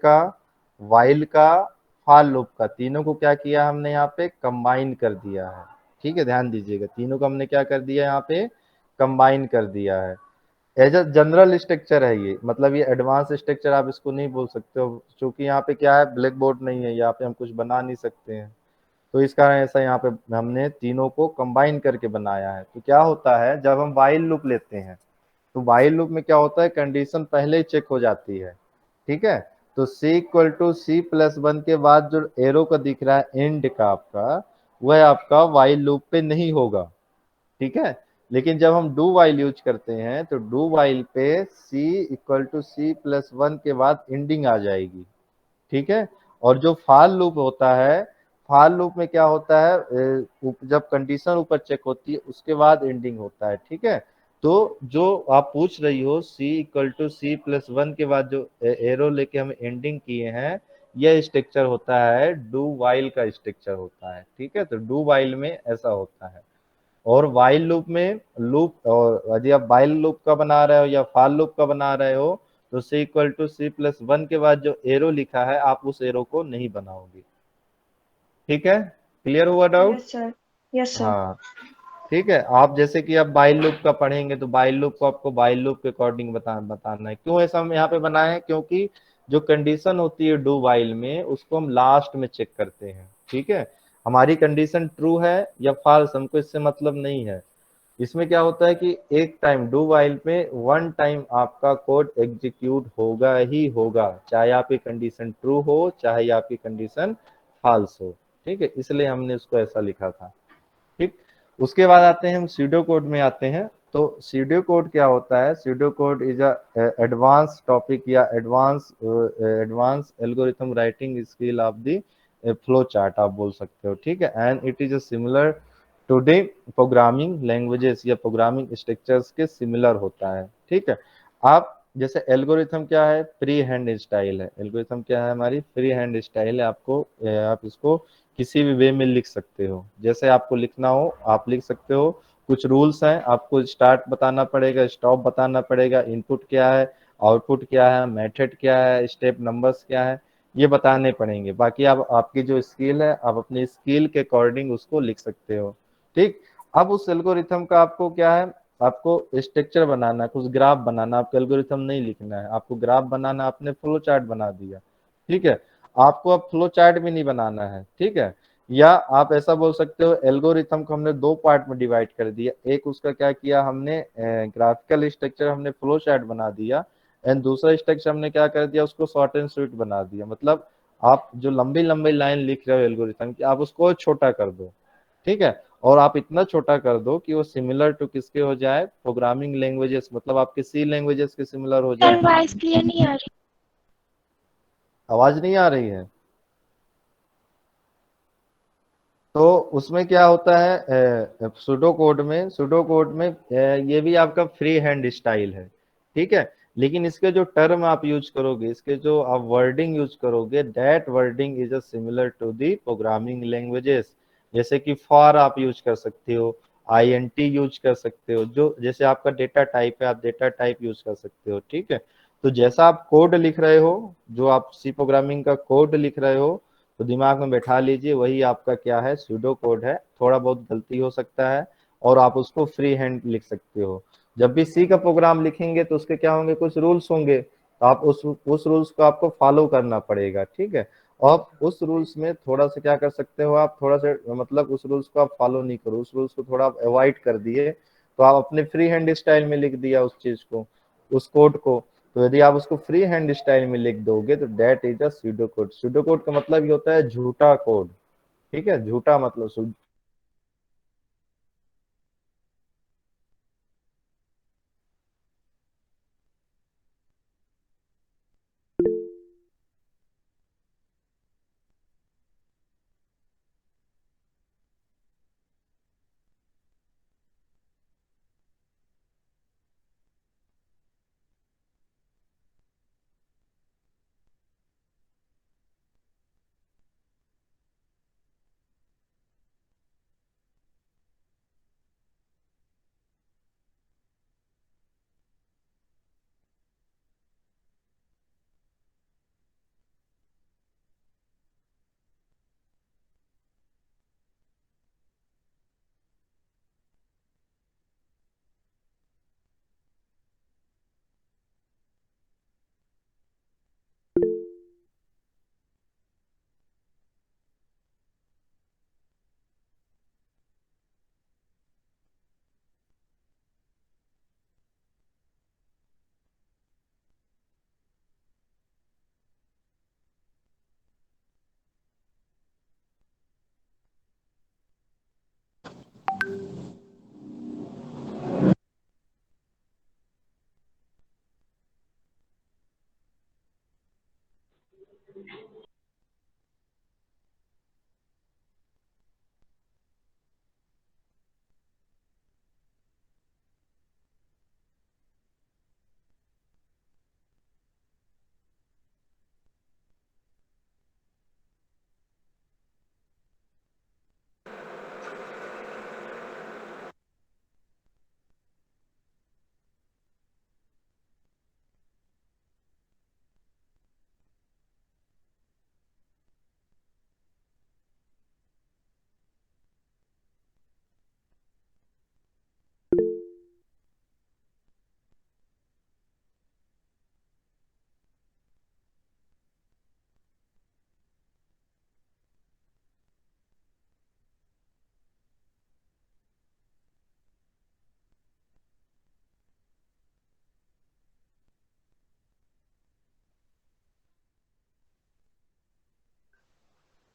का, फार लूप का, तीनों को क्या किया हमने यहाँ पे कंबाइन कर दिया है, ठीक है। ध्यान दीजिएगा, तीनों को हमने क्या कर दिया यहाँ पे, कंबाइन कर दिया है। एज अ जनरल स्ट्रक्चर है ये, मतलब ये एडवांस स्ट्रक्चर आप इसको नहीं बोल सकते हो, क्योंकि यहाँ पे क्या है, ब्लैक बोर्ड नहीं है, यहाँ पे हम कुछ बना नहीं सकते हैं। तो इस कारण ऐसा यहाँ पे हमने तीनों को कंबाइन करके बनाया है। तो क्या होता है, जब हम वाइल लूप लेते हैं तो वाइल लूप में क्या होता है, कंडीशन पहले ही चेक हो जाती है। ठीक है, तो c equal to C plus one के बाद जो एरो का दिख रहा है एंड का आपका, वह आपका वाइल लूप पे नहीं होगा। ठीक है, लेकिन जब हम डू वाइल यूज करते हैं तो डू वाइल पे c equal to C plus one के बाद एंडिंग आ जाएगी। ठीक है, और जो फाल लूप होता है, फाल लूप में क्या होता है, जब कंडीशन ऊपर चेक होती है उसके बाद एंडिंग होता है। ठीक है, तो जो आप पूछ रही हो c equal to C plus one के बाद जो एरो लेके हम एंडिंग किए हैं, यह स्ट्रक्चर होता है डू वाइल का स्ट्रक्चर होता है। ठीक है, तो डू वाइल में ऐसा होता है। और वाइल लूप में लूप, और यदि आप वाइल लूप का बना रहे हो या फाल लूप का बना रहे हो तो c equal to C plus one के बाद जो एरो लिखा है आप उस एरो को नहीं बनाओगे। ठीक है, क्लियर हुआ doubt? Yes sir. Yes sir. हाँ, ठीक है। आप जैसे कि अब बाइल लूप का पढ़ेंगे तो बाइल लूप को आपको बाइल लूप के अकॉर्डिंग बताना है। क्यों ऐसा हम यहाँ पे बनाए हैं, क्योंकि जो कंडीशन होती है डू वाइल में उसको हम लास्ट में चेक करते हैं। ठीक है, हमारी कंडीशन ट्रू है या फॉल्स हमको इससे मतलब नहीं है। इसमें क्या होता है कि एक टाइम डू वाइल में वन टाइम आपका कोड एग्जीक्यूट होगा ही होगा, चाहे आपकी कंडीशन ट्रू हो चाहे आपकी कंडीशन फॉल्स हो। ठीक है, इसलिए हमने उसको ऐसा लिखा था। ठीक, उसके बाद आते हैं हम सीडो कोड में आते हैं। तो सीडो कोड क्या होता है, pseudo code is a advance topic या advance algorithm writing skill of the flow chart आप बोल सकते हो। ठीक है, and it is a similar to the programming languages या प्रोग्रामिंग स्ट्रक्चर्स के सिमिलर होता है। ठीक है, आप जैसे एल्गोरिथम क्या है, फ्री हैंड स्टाइल है। एल्गोरिथम क्या है, हमारी फ्री हैंड स्टाइल है। आपको आप इसको किसी भी वे में लिख सकते हो, जैसे आपको लिखना हो आप लिख सकते हो। कुछ रूल्स हैं, आपको स्टार्ट बताना पड़ेगा, स्टॉप बताना पड़ेगा, इनपुट क्या है, आउटपुट क्या है, मेथड क्या है, स्टेप नंबर्स क्या है, ये बताने पड़ेंगे। बाकी आप आपकी जो स्किल है आप अपनी स्किल के अकॉर्डिंग उसको लिख सकते हो। ठीक, अब उस एल्गोरिथम का आपको क्या है, आपको स्ट्रक्चर बनाना है, कुछ ग्राफ बनाना। आपको एल्गोरिथम नहीं लिखना है, आपको ग्राफ बनाना, आपने फ्लो चार्ट बना दिया। ठीक है, आपको अब फ्लो चार्ट भी नहीं बनाना है। ठीक है, या आप ऐसा बोल सकते हो एल्गोरिथम को हमने दो पार्ट में डिवाइड कर दिया। एक उसका क्या किया हमने, ग्राफिकल स्ट्रक्चर हमने फ्लो चार्ट बना दिया, एंड दूसरा स्ट्रक्चर हमने क्या कर दिया, उसको शॉर्ट एंड स्वीट बना दिया। मतलब आप जो लंबी लंबी लाइन लिख रहे हो एल्गोरिथम की, आप उसको छोटा कर दो। ठीक है, और आप इतना छोटा कर दो कि वो सिमिलर टू किसके हो जाए, प्रोग्रामिंग लैंग्वेजेस, मतलब आपके सी लैंग्वेजेस के सिमिलर हो सर जाए। वॉइस क्लियर नहीं आ रही। आवाज नहीं आ रही है? तो उसमें क्या होता है, सुडो कोड में ये भी आपका फ्री हैंड स्टाइल है। ठीक है, लेकिन इसके जो टर्म आप यूज करोगे, इसके जो आप वर्डिंग यूज करोगे, that wording is a similar to the programming languages. जैसे कि फॉर आप यूज कर सकते हो, आईएनटी यूज कर सकते हो, जो जैसे आपका डेटा टाइप है आप डेटा टाइप यूज कर सकते हो। ठीक है, तो जैसा आप कोड लिख रहे हो, जो आप सी प्रोग्रामिंग का कोड लिख रहे हो, तो दिमाग में बैठा लीजिए वही आपका क्या है, सूडो कोड है। थोड़ा बहुत गलती हो सकता है और आप उसको फ्री हैंड लिख सकते हो। जब भी सी का प्रोग्राम लिखेंगे तो उसके क्या होंगे, कुछ रूल्स होंगे, तो आप उस रूल्स को आपको फॉलो करना पड़ेगा। ठीक है, और उस रूल्स में थोड़ा सा क्या कर सकते हो आप, थोड़ा सा मतलब उस रूल्स को आप फॉलो नहीं करो, उस रूल्स को थोड़ा आप अवॉइड कर दिए, तो आप अपने फ्री हैंड स्टाइल में लिख दिया उस चीज को, उस कोड को। तो यदि आप उसको फ्री हैंड स्टाइल में लिख दोगे तो that is a pseudo code. Pseudo code का मतलब ये होता है झूठा कोड। ठीक है, झूठा मतलब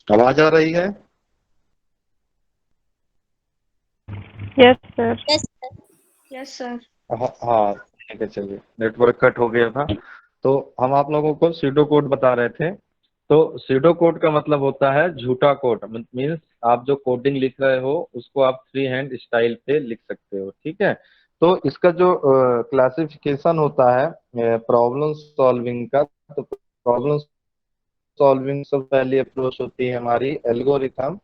आवाज आ रही है? Yes sir. Yes sir. हाँ हाँ, ठीक है, चलिए, नेटवर्क कट हो गया था। तो हम आप लोगों को सीडो कोड बता रहे थे। तो सीडो कोड का मतलब होता है झूठा कोड। मीन्स आप जो कोडिंग लिख रहे हो उसको आप फ्री हैंड स्टाइल पे लिख सकते हो, ठीक है। तो इसका जो क्लासिफिकेशन होता है प्रॉब्लम सॉल्विंग का, तो प्रॉब्लम सॉल्विंग से पहली अप्रोच होती है हमारी एल्गोरिथम।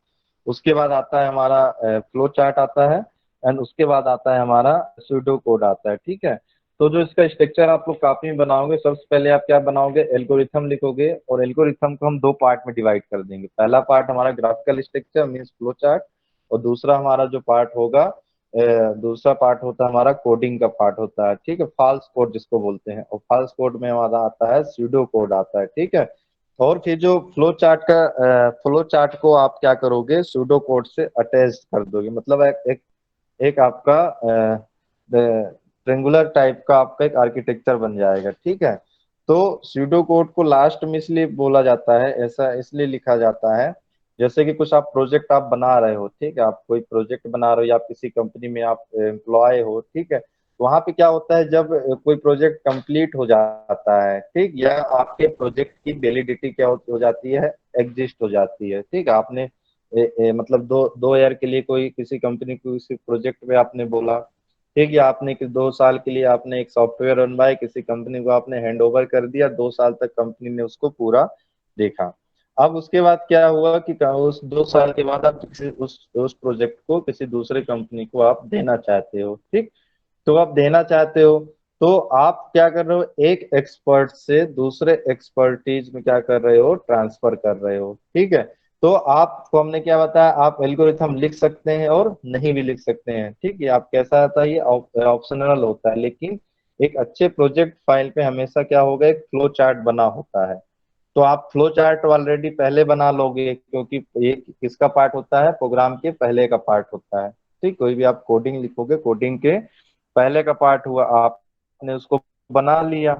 उसके बाद आता है हमारा फ्लो चार्ट आता है, एंड उसके बाद आता है हमारा सूडो कोड आता है, ठीक है। तो जो इसका स्ट्रक्चर आप लोग कॉपी में बनाओगे, सबसे पहले आप क्या बनाओगे, एल्गोरिथम लिखोगे, और एल्गोरिथम को हम दो पार्ट में डिवाइड कर देंगे। पहला पार्ट हमारा graphical structure means flow chart, और दूसरा हमारा जो पार्ट होगा दूसरा पार्ट होता है हमारा कोडिंग का पार्ट होता है, ठीक है, फॉल्स कोड जिसको बोलते हैं। और फॉल्स कोड में हमारा आता है सूडो कोड आता है, ठीक है। और फिर जो फ्लो चार्ट को आप क्या करोगे, सूडो कोड से अटैच कर दोगे। मतलब एक आपका ट्रेंगुलर टाइप का आपका एक आर्किटेक्चर बन जाएगा, ठीक है। तो सूडो कोड को लास्ट में इसलिए बोला जाता है, ऐसा इसलिए लिखा जाता है, जैसे कि कुछ आप प्रोजेक्ट आप बना रहे हो, ठीक है, आप कोई प्रोजेक्ट बना रहे हो या आप किसी कंपनी में आप एम्प्लॉय हो, ठीक है। वहां पे क्या होता है, जब कोई प्रोजेक्ट कंप्लीट हो जाता है, ठीक, या आपके प्रोजेक्ट की वैलिडिटी क्या हो जाती है, एग्जिस्ट हो जाती है, ठीक है। आपने मतलब दो ईयर के लिए कोई किसी कंपनी को किसी प्रोजेक्ट में आपने बोला, ठीक है, आपने कि 2 साल के लिए आपने एक सॉफ्टवेयर बनवाए, किसी कंपनी को आपने हैंड ओवर कर दिया, 2 साल तक कंपनी ने उसको पूरा देखा। अब उसके बाद क्या हुआ कि उस 2 साल के बाद आप किसी उस प्रोजेक्ट को किसी दूसरे कंपनी को आप देना चाहते हो, ठीक। तो आप देना चाहते हो, तो आप क्या कर रहे हो, एक एक्सपर्ट से दूसरे एक्सपर्टीज में क्या कर रहे हो, ट्रांसफर कर रहे हो, ठीक है। तो आपको हमने क्या बताया, आप एल्गोरिथम लिख सकते हैं और नहीं भी लिख सकते हैं, ठीक है। आप कैसा आता है, ये ऑप्शनल होता है, लेकिन एक अच्छे प्रोजेक्ट फाइल पे हमेशा क्या होगा, एक फ्लो चार्ट बना होता है। तो आप फ्लो चार्ट ऑलरेडी पहले बना लोगे, क्योंकि ये किसका पार्ट होता है, प्रोग्राम के पहले का पार्ट होता है, ठीक। कोई भी आप कोडिंग लिखोगे, कोडिंग के पहले का पार्ट हुआ, आपने उसको बना लिया,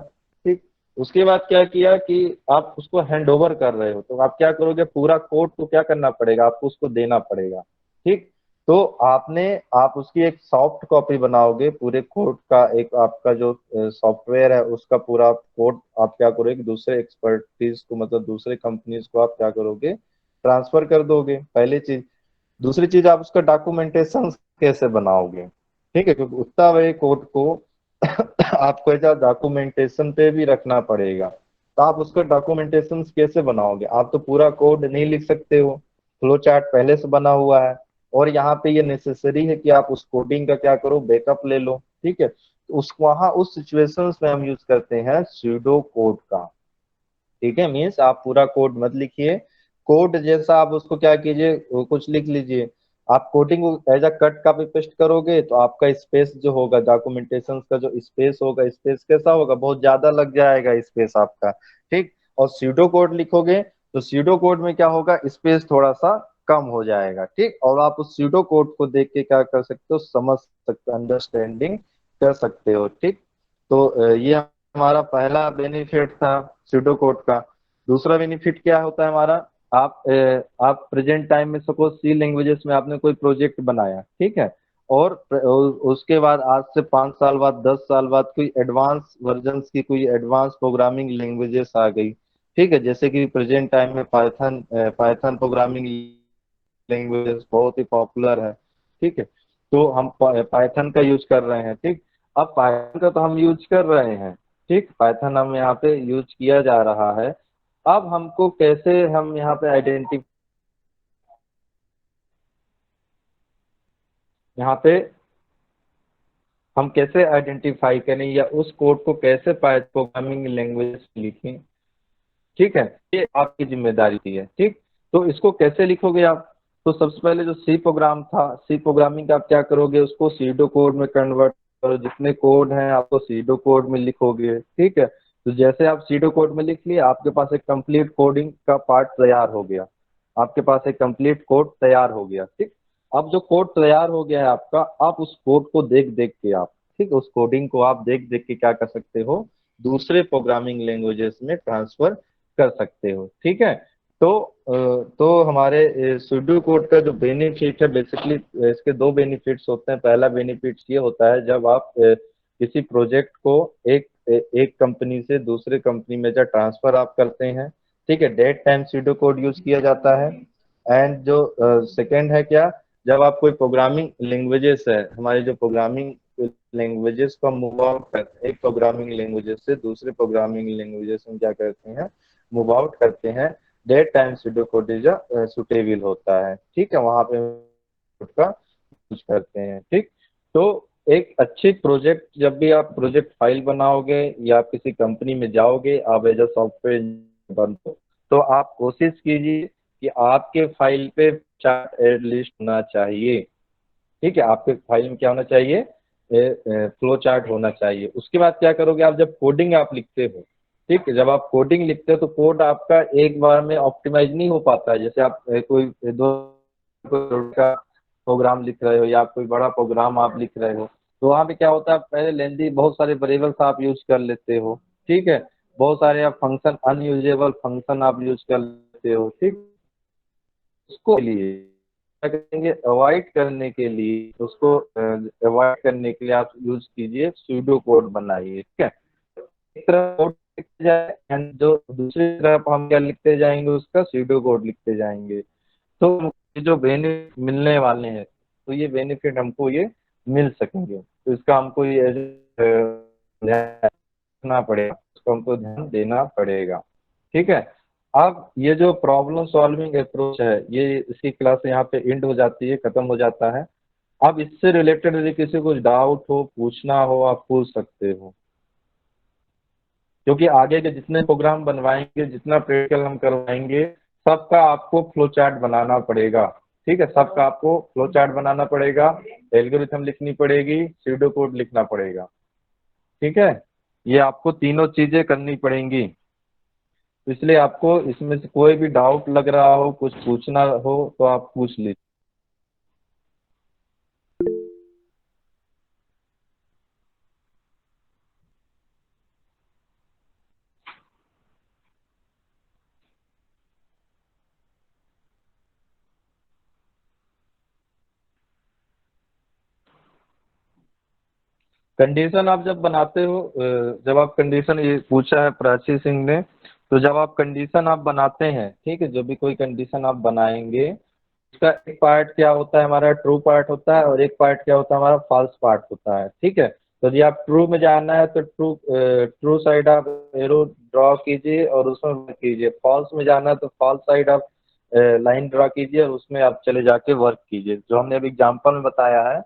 ठीक। उसके बाद क्या किया कि आप उसको हैंड ओवर कर रहे हो, तो आप क्या करोगे, पूरा कोड को क्या करना पड़ेगा, आपको उसको देना पड़ेगा, ठीक। तो आप उसकी एक सॉफ्ट कॉपी बनाओगे, पूरे कोड का एक आपका जो सॉफ्टवेयर है उसका पूरा कोड आप क्या करोगे, दूसरे एक्सपर्टीज को मतलब दूसरे कंपनीज को आप क्या करोगे, ट्रांसफर कर दोगे, पहली चीज। दूसरी चीज, आप उसका डॉक्यूमेंटेशन कैसे बनाओगे, ठीक है, क्योंकि उतना बड़े कोड को आपको ऐसा डॉक्यूमेंटेशन पे भी रखना पड़ेगा। तो आप उसका डॉक्यूमेंटेशन कैसे बनाओगे, आप तो पूरा कोड नहीं लिख सकते हो, फ्लो चार्ट पहले से बना हुआ है। और यहाँ पे ये नेसेसरी है कि आप उस कोडिंग का क्या करो, बैकअप ले लो, ठीक है। तो उस सिचुएशंस में हम यूज करते हैं सूडो कोड का, ठीक है। मीन्स आप पूरा कोड मत लिखिए, कोड जैसा आप उसको क्या कीजिए, वो कुछ लिख लीजिए। आप कोडिंग को as a cut copy paste करोगे तो आपका स्पेस जो होगा, डॉक्यूमेंटेशन का जो स्पेस होगा, स्पेस कैसा होगा, बहुत ज्यादा लग जाएगा स्पेस आपका, ठीक। और सूडो कोड लिखोगे तो सूडो कोड में क्या होगा, स्पेस थोड़ा सा कम हो जाएगा, ठीक। और आप उस सूडो कोड को देख के क्या कर सकते हो, समझ सकते, अंडरस्टैंडिंग कर सकते हो, ठीक। तो ये हमारा पहला बेनिफिट था सूडो कोड का। दूसरा बेनिफिट क्या होता है हमारा, आप प्रेजेंट टाइम में सपोज सी लैंग्वेजेस में आपने कोई प्रोजेक्ट बनाया, ठीक है, और उसके बाद आज से 5 साल बाद, 10 साल बाद कोई एडवांस वर्जन्स की कोई एडवांस प्रोग्रामिंग लैंग्वेजेस आ गई, ठीक है, जैसे कि प्रेजेंट टाइम में पाइथन पाइथन प्रोग्रामिंग लैंग्वेजेस बहुत ही पॉपुलर है, ठीक है। तो हम पाइथन का यूज कर रहे हैं, ठीक। अब पाइथन का तो हम यूज कर रहे हैं, ठीक, पाइथन हम यहाँ पे यूज किया जा रहा है। अब हमको कैसे हम यहाँ पे यहाँ पे हम कैसे आइडेंटिफाई करें या उस कोड को कैसे पाइथन प्रोग्रामिंग लैंग्वेज लिखें, ठीक है, ये आपकी जिम्मेदारी थी है, ठीक। तो इसको कैसे लिखोगे आप, तो सबसे पहले जो सी प्रोग्राम था, सी प्रोग्रामिंग का आप क्या करोगे, उसको सीडो कोड में कन्वर्ट करो, जितने कोड हैं आपको सीडो कोड में लिखोगे, ठीक है। तो जैसे आप सीडो कोड में लिख लिए, आपके पास एक कंप्लीट कोडिंग का पार्ट तैयार हो गया, आपके पास एक कंप्लीट कोड तैयार हो गया, ठीक। अब जो कोड तैयार हो गया है आपका, आप उस कोड को देख देख के आप, ठीक, उस कोडिंग को आप देख देख के क्या कर सकते हो, दूसरे प्रोग्रामिंग लैंग्वेजेस में ट्रांसफर कर सकते हो, ठीक है। तो हमारे सूडो कोड का जो बेनिफिट है, बेसिकली इसके दो बेनिफिट्स होते हैं। पहला बेनिफिट ये होता है, जब आप किसी प्रोजेक्ट को एक कंपनी से दूसरे कंपनी में जब ट्रांसफर आप करते हैं, ठीक है, that time pseudo code use किया जाता है। एंड जो सेकंड है क्या, जब आप कोई प्रोग्रामिंग लैंग्वेजेस है, हमारे जो प्रोग्रामिंग लैंग्वेजेस को मूव आउट करते हैं, एक प्रोग्रामिंग लैंग्वेजेस से दूसरे प्रोग्रामिंग लैंग्वेजेस में क्या करते हैं, मूव आउट करते हैं, that time pseudo code is suitable होता है, ठीक है, वहां पे का यूज करते हैं, ठीक। तो एक अच्छी प्रोजेक्ट, जब भी आप प्रोजेक्ट फाइल बनाओगे या आप किसी कंपनी में जाओगे, आप एज अ सॉफ्टवेयर बनते, तो आप कोशिश कीजिए कि आपके फाइल पे चार्ट एटलीस्ट होना चाहिए, ठीक है, आपके फाइल में क्या होना चाहिए, फ्लो चार्ट होना चाहिए। उसके बाद क्या करोगे आप, जब कोडिंग आप लिखते हो, ठीक है, जब आप कोडिंग लिखते हो तो कोड आपका एक बार में ऑप्टिमाइज नहीं हो पाता है। जैसे आप कोई दो करोड़ का प्रोग्राम लिख रहे हो या कोई बड़ा प्रोग्राम आप लिख रहे हो, तो वहाँ पे क्या होता है, पहले लेंदी बहुत सारे वेरिएबल्स आप यूज कर लेते हो, ठीक है, बहुत सारे आप फंक्शन, अनयूजेबल फंक्शन आप यूज कर लेते हो, ठीक। उसको लिए क्या करेंगे, अवॉइड करने के लिए, उसको अवॉइड करने के लिए आप यूज कीजिए सूडो कोड बनाइए, ठीक है। एक तरफ कोड लिखते जाए एंड जो दूसरी तरफ हम क्या लिखते जाएंगे, उसका सूडो कोड लिखते जाएंगे, तो ये जो बेनिफिट मिलने वाले हैं, तो ये बेनिफिट हमको ये मिल सकेंगे। तो इसका हमको ये ध्यान रखना पड़ेगा, उसको हमको ध्यान देना पड़ेगा, ठीक है। अब ये जो प्रॉब्लम सॉल्विंग अप्रोच है, ये इसकी क्लास यहाँ पे एंड हो जाती है, खत्म हो जाता है। अब इससे रिलेटेड यदि किसी को डाउट हो, पूछना हो, आप पूछ सकते हो, क्योंकि आगे के जितने प्रोग्राम बनवाएंगे, जितना प्रैक्टिकल हम करवाएंगे, सबका आपको फ्लो चार्ट बनाना पड़ेगा, ठीक है, सबका आपको फ्लो चार्ट बनाना पड़ेगा, एल्गोरिथम लिखनी पड़ेगी, सूडो कोड लिखना पड़ेगा, ठीक है। ये आपको तीनों चीजें करनी पड़ेंगी। तो इसलिए आपको इसमें से कोई भी डाउट लग रहा हो, कुछ पूछना हो, तो आप पूछ लीजिए। कंडीशन आप जब बनाते हो, जब आप कंडीशन, ये पूछा है प्राची सिंह ने, तो जब आप कंडीशन आप बनाते हैं, ठीक है, जो भी कोई कंडीशन आप बनाएंगे, उसका एक पार्ट क्या होता है, हमारा ट्रू पार्ट होता है, और एक पार्ट क्या होता है, हमारा फॉल्स पार्ट होता है, ठीक है। तो यदि आप ट्रू में जाना है तो ट्रू साइड आप एरो ड्रॉ कीजिए और उसमें वर्क कीजिए, फॉल्स में जाना है तो फॉल्स साइड आप लाइन ड्रॉ कीजिए और उसमें आप चले जाके वर्क कीजिए। जो हमने अभी एग्जाम्पल में बताया है,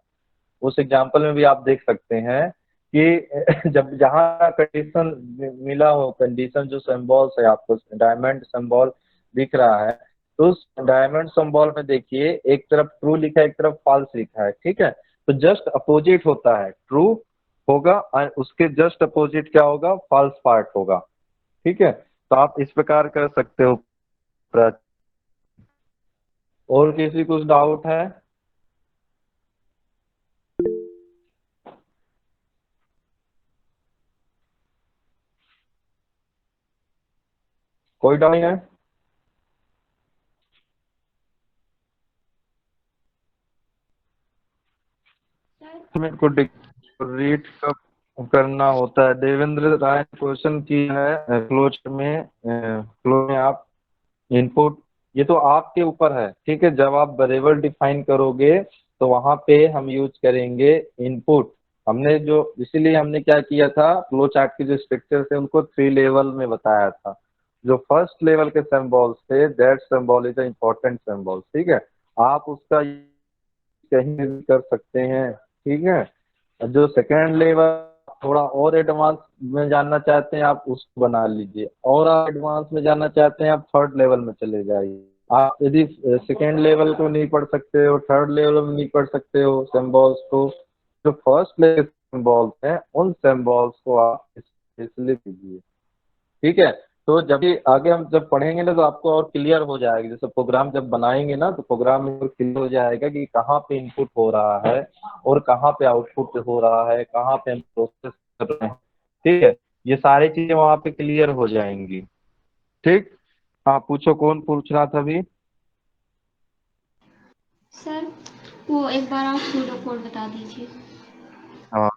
उस एग्जाम्पल में भी आप देख सकते हैं कि जब जहाँ कंडीशन मिला हो, कंडीशन जो सिंबल्स है, आपको डायमंड सिंबल दिख रहा है, तो उस डायमंड सिंबल में देखिए, एक तरफ ट्रू लिखा है, एक तरफ फॉल्स लिखा है, ठीक है। तो जस्ट अपोजिट होता है, ट्रू होगा और उसके जस्ट अपोजिट क्या होगा, फॉल्स पार्ट होगा, ठीक है। तो आप इस प्रकार कर सकते हो। और किसी कुछ डाउट है? कोई डाउट नहीं है? मेरे को रीड कब करना होता है? देवेंद्र राय ने क्वेश्चन किया है फ्लो में आप इनपुट, ये तो आपके ऊपर है, ठीक है। जब आप वेरिएबल डिफाइन करोगे तो वहां पे हम यूज करेंगे इनपुट। हमने जो इसीलिए हमने क्या किया था, फ्लो चार्ट के जो स्ट्रक्चर थे उनको 3 लेवल में बताया था। जो फर्स्ट लेवल के सिंबल्स थे, that symbol is a important symbol, ठीक है। आप उसका कहीं भी कर सकते हैं, ठीक है। जो सेकेंड लेवल थोड़ा और एडवांस में जानना चाहते हैं आप उसको बना लीजिए, और आप एडवांस में जानना चाहते हैं आप थर्ड लेवल में चले जाइए। आप यदि सेकेंड लेवल को नहीं पढ़ सकते हो, थर्ड लेवल में नहीं पढ़ सकते हो सिंबल्स को, जो फर्स्ट लेवल सिंबल्स हैं उन सिंबल्स को आप स्पेशली कीजिए, ठीक है। तो जब भी आगे हम जब पढ़ेंगे ना तो आपको और क्लियर हो जाएगा। जैसे प्रोग्राम जब बनाएंगे ना तो प्रोग्राम में क्लियर हो जाएगा कि कहाँ पे इनपुट हो रहा है और कहाँ पे आउटपुट हो रहा है, कहाँ पे हम प्रोसेस कर रहे हैं, ठीक है। ये सारी चीजें वहाँ पे क्लियर हो जाएंगी, ठीक। हाँ पूछो, कौन पूछ रहा था अभी? सर वो एक बार आप सूडो कोड बता दीजिए। हाँ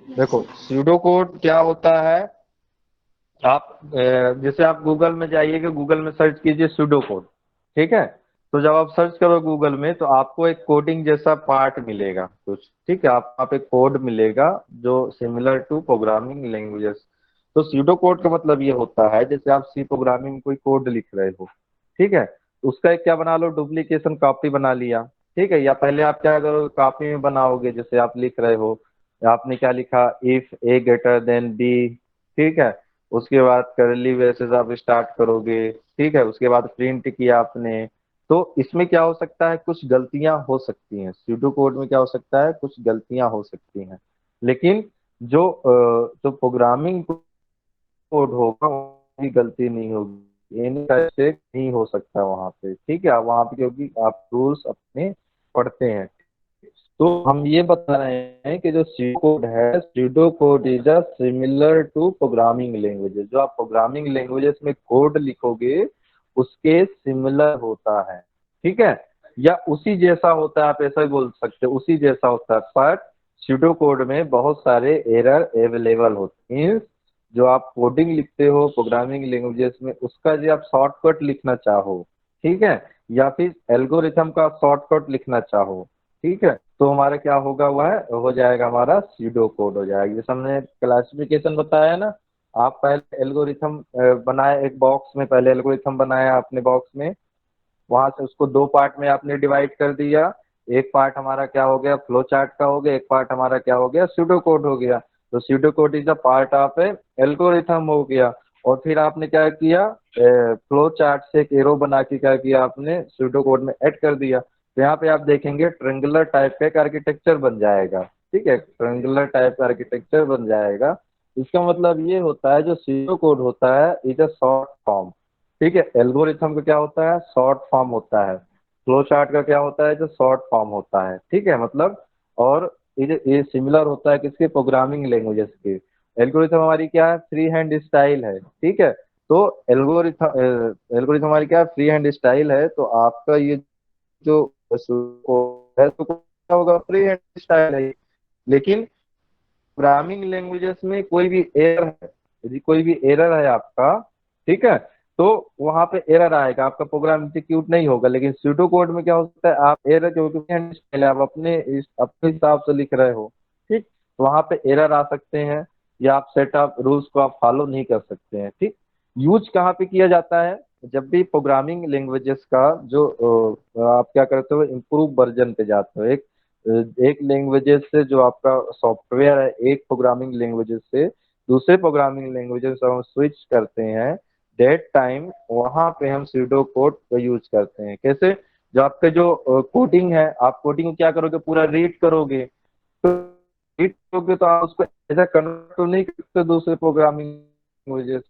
यस देखो, सर। स्यूडो कोड क्या होता है। आप जैसे आप गूगल में जाइएगा, गूगल में सर्च कीजिए सुडो कोड, ठीक है। तो जब आप सर्च करो गूगल में तो आपको एक कोडिंग जैसा पार्ट मिलेगा कुछ, ठीक है। आप एक कोड मिलेगा जो सिमिलर टू प्रोग्रामिंग लैंग्वेजेस। तो स्यूडो कोड का मतलब ये होता है जैसे आप सी प्रोग्रामिंग में कोई कोड लिख रहे हो, ठीक है। तो उसका एक क्या बना लो, डुप्लीकेशन कॉपी बना लिया, ठीक है। या पहले आप क्या करो, कॉपी में बनाओगे, जैसे आप लिख रहे हो, आपने क्या लिखा, if A greater than B, ठीक है। उसके बाद करली ब्रेसेस आप स्टार्ट करोगे, ठीक है। उसके बाद प्रिंट किया आपने। तो इसमें क्या हो सकता है, कुछ गलतियां हो सकती हैं, स्यूडो कोड में क्या हो सकता है, कुछ गलतियां हो सकती हैं। लेकिन जो प्रोग्रामिंग कोड होगा कोई गलती नहीं होगी, एनी मिस्टेक नहीं हो सकता वहां पे, ठीक है। वहां पे क्योंकि आप रूल्स अपने पढ़ते हैं। तो हम ये बता रहे हैं कि जो pseudo कोड है, pseudo code is a similar to programming languages. जो आप प्रोग्रामिंग लैंग्वेजेस में कोड लिखोगे उसके सिमिलर होता है, ठीक है। या उसी जैसा होता है, आप ऐसा ही बोल सकते हो, उसी जैसा होता है। पर pseudo कोड में बहुत सारे एरर अवेलेबल होते हैं। जो आप कोडिंग लिखते हो प्रोग्रामिंग लैंग्वेजेस में उसका यदि आप शॉर्टकट लिखना चाहो, ठीक है, या फिर एल्गोरिथम का शॉर्टकट लिखना चाहो, ठीक है, तो हमारा क्या होगा, वह हो जाएगा हमारा सीडो कोड हो जाएगा। जैसे हमने क्लासिफिकेशन बताया ना, आप पहले एल्गोरिथम बनाए, एक बॉक्स में पहले एल्गोरिथम बनाया आपने बॉक्स में, वहां से उसको दो पार्ट में आपने डिवाइड कर दिया। एक पार्ट हमारा क्या हो गया, फ्लो चार्ट का हो गया, एक पार्ट हमारा क्या हो गया, सूडो कोड हो गया। तो pseudo code is a part of A algorithm हो गया। और फिर आपने क्या किया, फ्लो चार्ट से एक एरो बना के क्या किया आपने, सूडो कोड में ऐड कर दिया। तो यहाँ पे आप देखेंगे ट्रेंगुलर टाइप का एक आर्किटेक्चर बन जाएगा, ठीक है, ट्रेंगुलर टाइप का आर्किटेक्चर बन जाएगा। इसका मतलब ये होता है जो सूडो कोड होता है इज अ शॉर्ट फॉर्म, ठीक है। एल्गोरिथम का क्या होता है, शॉर्ट फॉर्म होता है। फ्लो चार्ट का क्या होता है, जो शॉर्ट फॉर्म होता है, ठीक है, मतलब। और ये सिमिलर होता है किसके, प्रोग्रामिंग लैंग्वेजेस के। एल्गोरिथम हमारी क्या है, फ्री हैंड स्टाइल है, ठीक है। तो एल्गोरिथम हमारी क्या है, फ्री हैंड स्टाइल है। तो आपका ये जो है तो क्या होगा, फ्री हैंड स्टाइल है। लेकिन प्रोग्रामिंग लैंग्वेजेस में कोई भी एरर है, यदि कोई भी एरर है आपका, ठीक है, तो वहां पे एरर आएगा, आपका प्रोग्राम एग्जीक्यूट नहीं होगा। लेकिन सूडो कोड में क्या हो सकता है, आप एरर क्योंकि आप अपने हिसाब से लिख रहे हो, ठीक, तो वहां पे एरर आ सकते हैं, या आप सेटअप रूल्स को आप फॉलो नहीं कर सकते हैं, ठीक। यूज कहाँ पे किया जाता है, जब भी प्रोग्रामिंग लैंग्वेजेस का जो आप क्या करते हो, इम्प्रूव वर्जन पे जाते हो, एक लैंग्वेजेस से जो आपका सॉफ्टवेयर है, एक प्रोग्रामिंग लैंग्वेजेस से दूसरे प्रोग्रामिंग लैंग्वेजेस हम स्विच करते हैं, डेट टाइम वहां पे हम सूडो कोड का यूज करते हैं। कैसे, जो आपका जो कोडिंग है, आप कोडिंग को क्या करोगे, पूरा रीड करोगे। तो रीड करोगे तो आप उसको ऐसा कन्वर्ट तो नहीं कर सकते दूसरे प्रोग्रामिंग लैंग्वेजेस।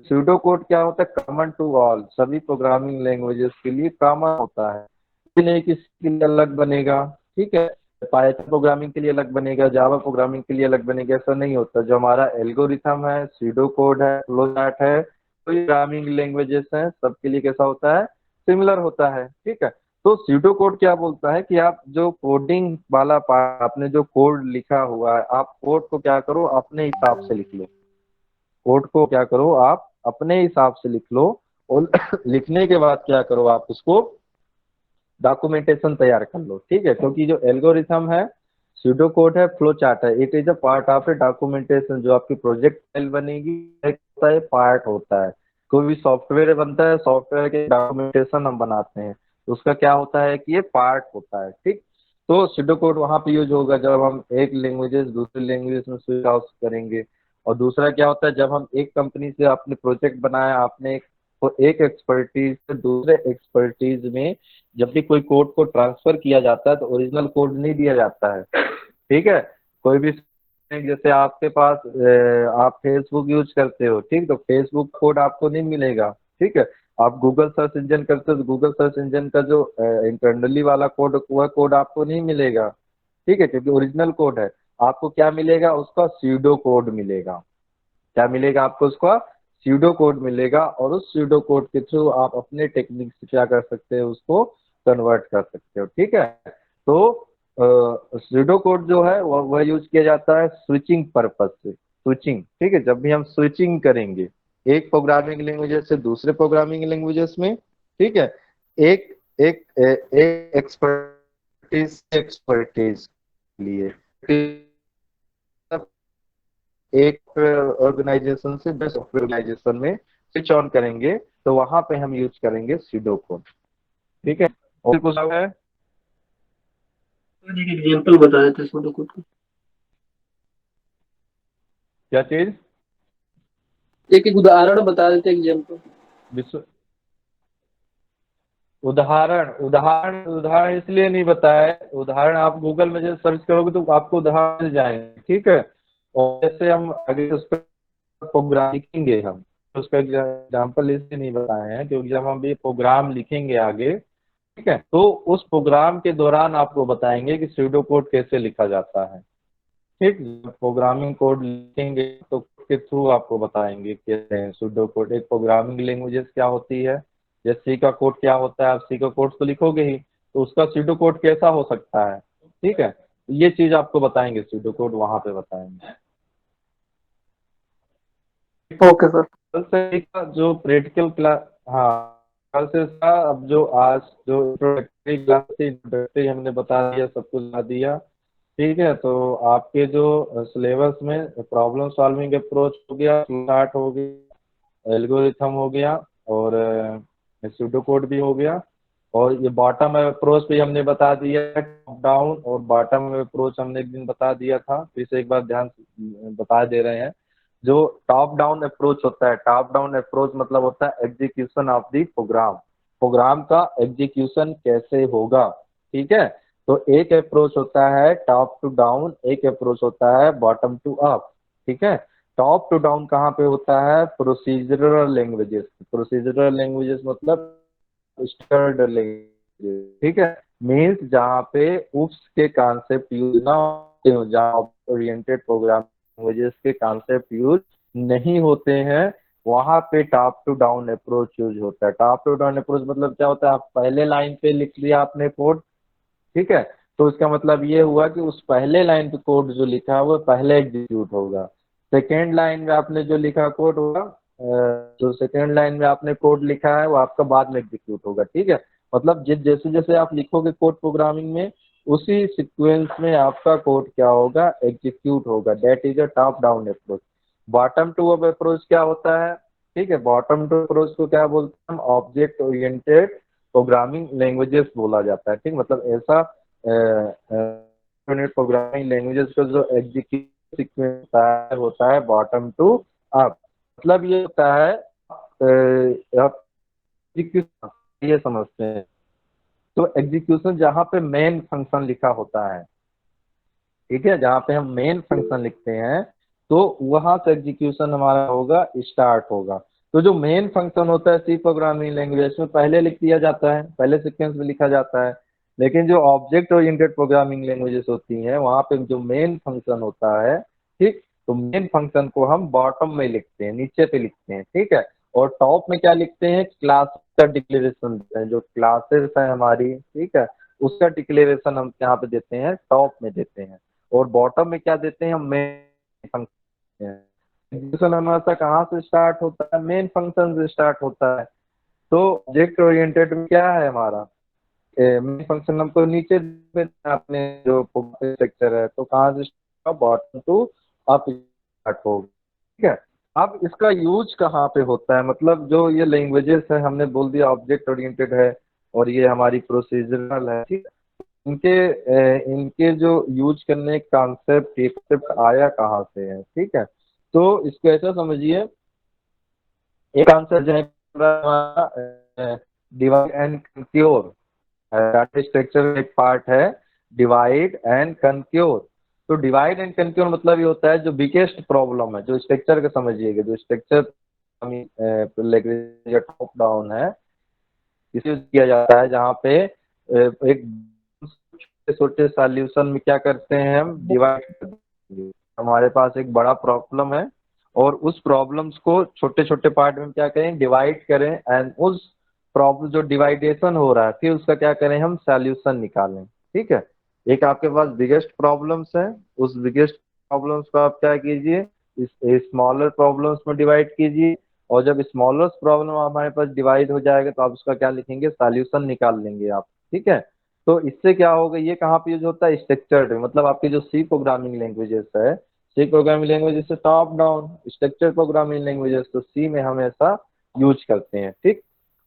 सूडो कोड क्या होता है? कॉमन टू ऑल, सभी प्रोग्रामिंग लैंग्वेजेस के लिए कॉमन होता है। ये नहीं कि इसके लिए अलग बनेगा, ठीक है, पाइथन प्रोग्रामिंग के लिए अलग बनेगा, जावा प्रोग्रामिंग के लिए अलग बनेगा, ऐसा नहीं होता। जो हमारा एल्गोरिथम है, सूडो कोड है, फ्लो चार्ट है, तो प्रोग्रामिंग लैंग्वेजेस हैं, सबके लिए कैसा होता है? सिमिलर होता है, ठीक है। तो सूडो कोड क्या बोलता है कि आप जो कोडिंग वाला पार्ट, आपने जो कोड लिखा हुआ है, आप कोड को क्या करो, अपने हिसाब से लिख लो। कोड को क्या करो, आप अपने हिसाब से लिख लो, और लिखने के बाद क्या करो, आप उसको डॉक्यूमेंटेशन तैयार कर लो, ठीक है। क्योंकि जो एल्गोरिथम है, सूडो कोड है, फ्लो चार्ट है, it is a part of A documentation. जो आपकी प्रोजेक्ट फाइल बनेगी, एक होता है, पार्ट होता है। कोई भी सॉफ्टवेयर बनता है, सॉफ्टवेयर के डॉक्यूमेंटेशन हम बनाते हैं, तो उसका क्या होता है कि ये पार्ट होता है, ठीक। तो सूडो कोड वहां पे यूज होगा जब हम एक लैंग्वेजेस दूसरी लैंग्वेज में स्विच आउट करेंगे। और दूसरा क्या होता है, जब हम एक कंपनी से आपने प्रोजेक्ट बनाया, आपने एक एक्सपर्टीज से दूसरे एक्सपर्टीज में जब भी कोई कोड को ट्रांसफर किया जाता है, तो ओरिजिनल कोड नहीं दिया जाता है, ठीक है। कोई भी, जैसे आपके पास आप फेसबुक यूज करते हो, ठीक, तो फेसबुक कोड आपको नहीं मिलेगा, ठीक है। आप गूगल सर्च इंजन करते हो, तो गूगल सर्च इंजन का जो इंटरनली वाला कोड, वह कोड आपको नहीं मिलेगा, ठीक है, क्योंकि ओरिजिनल कोड है। आपको क्या मिलेगा? उसका सूडो कोड मिलेगा। क्या मिलेगा आपको? उसका सूडो कोड मिलेगा, और उस सूडो कोड के थ्रू आप अपने टेक्निक से क्या कर सकते हो, उसको कन्वर्ट कर सकते हो, ठीक है। तो सूडो कोड जो है वह यूज किया जाता है स्विचिंग पर्पज से, स्विचिंग, ठीक है। जब भी हम स्विचिंग करेंगे एक प्रोग्रामिंग लैंग्वेजेस से दूसरे प्रोग्रामिंग लैंग्वेजेस में, ठीक है, एक एक एक एक्सपर्टीज एक्सपर्टीज लिए, एक ऑर्गेनाइजेशन से दूसरे ऑर्गेनाइजेशन में स्विच ऑन करेंगे, तो वहां पे हम यूज करेंगे सूडो कोड, ठीक है। और कुछ है? सर एक एग्जांपल बता देते सूडो कोड का। क्या चीज? एक एक उदाहरण बता देते एग्जांपल। विश्व उदाहरण उदाहरण उदाहरण इसलिए नहीं बताया, उदाहरण आप गूगल में जब सर्च करोगे तो आपको उदाहरण मिल जाएंगे, ठीक है। और जैसे हम आगे उस पर प्रोग्राम लिखेंगे, हम उसका एग्जाम्पल इसलिए नहीं बताए हैं क्योंकि जब हम ये प्रोग्राम लिखेंगे आगे, ठीक है, तो उस प्रोग्राम के दौरान आपको बताएंगे कि सूडो कोड कैसे लिखा जाता है, ठीक। प्रोग्रामिंग कोड लिखेंगे तो के थ्रू आपको बताएंगे कैसे सूडो कोड। एक प्रोग्रामिंग लैंग्वेजेस क्या होती है, जैसे सी का कोड क्या होता है, आप सी का कोड तो लिखोगे ही, तो उसका सूडो कोड कैसा हो सकता है, ठीक है। ये चीज आपको बताएंगे, सूडो कोड वहां पे बताएंगे। Okay sir. कल से का जो प्रैक्टिकल क्लास, हाँ, कल से का अब जो आज जो इंट्रोडक्टरी क्लास थी, इंट्रोडक्टरी हमने बता दिया, सब कुछ बता दिया, ठीक है। तो आपके जो सिलेबस में प्रॉब्लम सॉल्विंग अप्रोच हो गया, स्टार्ट हो गया, एल्गोरिथम हो गया, और सूडो कोड भी हो गया, और ये बॉटम अप्रोच भी हमने बता दिया, टॉप डाउन और बॉटम अप्रोच हमने एक दिन बता दिया था, फिर से एक बार ध्यान से बता दे रहे हैं। जो टॉप डाउन अप्रोच होता है, टॉप डाउन अप्रोच मतलब होता है execution of the program, program का एग्जीक्यूशन कैसे होगा, ठीक है। तो एक अप्रोच होता है टॉप टू डाउन, एक अप्रोच होता है बॉटम टू अप, ठीक है। टॉप टू डाउन कहाँ पे होता है? प्रोसीजरल लैंग्वेजेस, प्रोसीजरल लैंग्वेजेस मतलब स्टैंडर्ड लैंग्वेज, ठीक है, मीन्स जहाँ पे उप्स के कॉन्सेप्ट यूज ना होते हो, जहाँ ओरिएंटेड प्रोग्राम लैंग्वेजेस के कॉन्सेप्ट यूज नहीं होते हैं, वहां पे top to down approach use होता है। टॉप टू डाउन अप्रोच मतलब क्या होता है? आप पहले लाइन पे लिख दिया आपने कोड, ठीक है, तो इसका मतलब ये हुआ कि उस पहले लाइन पे कोड जो लिखा है वो पहले एग्जीक्यूट होगा। सेकेंड लाइन में आपने जो लिखा कोड होगा, जो सेकेंड लाइन में आपने कोड लिखा है वो आपका बाद में एग्जीक्यूट होगा, ठीक है। मतलब जैसे जैसे आप लिखोगे कोड प्रोग्रामिंग में, उसी सीक्वेंस में आपका कोड क्या होगा? एग्जीक्यूट होगा। That is a top down approach. Bottom to up approach क्या होता है? ठीक है, बॉटम टू अप्रोच को क्या बोलते हैं हम? ऑब्जेक्ट ओरिएंटेड प्रोग्रामिंग लैंग्वेजेस बोला जाता है, ठीक। मतलब ऐसा प्रोग्रामिंग लैंग्वेजेस का जो एग्जीक्यूट सीक्वेंस होता है बॉटम टू अप। मतलब ये होता है आप एग्जीक्यूशन ये समझते हैं, तो एग्जीक्यूशन जहाँ पे मेन फंक्शन लिखा होता है, ठीक है, जहाँ पे हम मेन फंक्शन लिखते हैं, तो वहां से एग्जीक्यूशन हमारा होगा, स्टार्ट होगा। तो जो मेन फंक्शन होता है सी प्रोग्रामिंग लैंग्वेज में पहले लिख दिया जाता है, पहले सीक्वेंस में लिखा जाता है। लेकिन जो ऑब्जेक्ट ओरिएंटेड प्रोग्रामिंग लैंग्वेजेस होती हैं वहां पे जो मेन फंक्शन होता है, ठीक, तो मेन फंक्शन को हम बॉटम में लिखते हैं, नीचे पे लिखते हैं, ठीक है। और टॉप में क्या लिखते हैं, क्लास का डिक्लेरेशन, जो क्लासेस है हमारी, ठीक है, उसका डिक्लेरेशन हम यहाँ पे देते हैं, टॉप में देते हैं। और बॉटम में क्या देते हैं, हम मेन फंक्शन। एग्जीक्यूशन हमारा कहाँ से स्टार्ट होता है, मेन फंक्शन से स्टार्ट होता है। तो ऑब्जेक्ट ओरिएंटेड में क्या है हमारा, मेन फंक्शन हमको नीचे पे आपने जो स्ट्रक्चर है, तो कहाँ से बॉटम टू अप स्टार्ट होगा, ठीक है। अब इसका यूज कहाँ पे होता है, मतलब जो ये लैंग्वेजेस है, हमने बोल दिया ऑब्जेक्ट ओरिएंटेड है और ये हमारी प्रोसीजरल है, ठीक है। इनके जो यूज करने कॉन्सेप्ट आया कहाँ से है, ठीक है। तो इसको ऐसा समझिए, एक आंसर जो है divide and conquer, data structure एक पार्ट है डिवाइड एंड कंक्योर। तो डिवाइड एंड कंक्योर मतलब ये होता है जो बिगेस्ट प्रॉब्लम है, जो स्ट्रक्चर का समझिएगा, जो स्ट्रक्चर टॉप डाउन है, इसे यूज किया जाता है जहाँ पे एक छोटे छोटे सॉल्यूशन में क्या करते हैं, हम डिवाइड कर देते हैं। हमारे पास एक बड़ा प्रॉब्लम है और उस प्रॉब्लम्स को छोटे छोटे पार्ट में क्या करें, डिवाइड करें, एंड उस प्रॉब्लम जो डिवाइडेशन हो रहा है फिर उसका क्या करें, हम सॉल्यूशन निकालें, ठीक है। एक आपके पास बिगेस्ट प्रॉब्लम्स है, उस बिगेस्ट प्रॉब्लम्स को आप क्या कीजिए, इस स्मॉलर प्रॉब्लम्स में डिवाइड कीजिए। और जब स्मॉलर प्रॉब्लम हमारे पास डिवाइड हो जाएगा तो आप उसका क्या लिखेंगे, सॉल्यूशन निकाल लेंगे आप, ठीक है। तो इससे क्या होगा, ये कहाँ पे यूज होता है, स्ट्रक्चर्ड, मतलब आपकी जो सी प्रोग्रामिंग लैंग्वेजेस है, सी प्रोग्रामिंग लैंग्वेजेस से top down structure programming languages, तो सी में हम ऐसा यूज करते हैं, ठीक।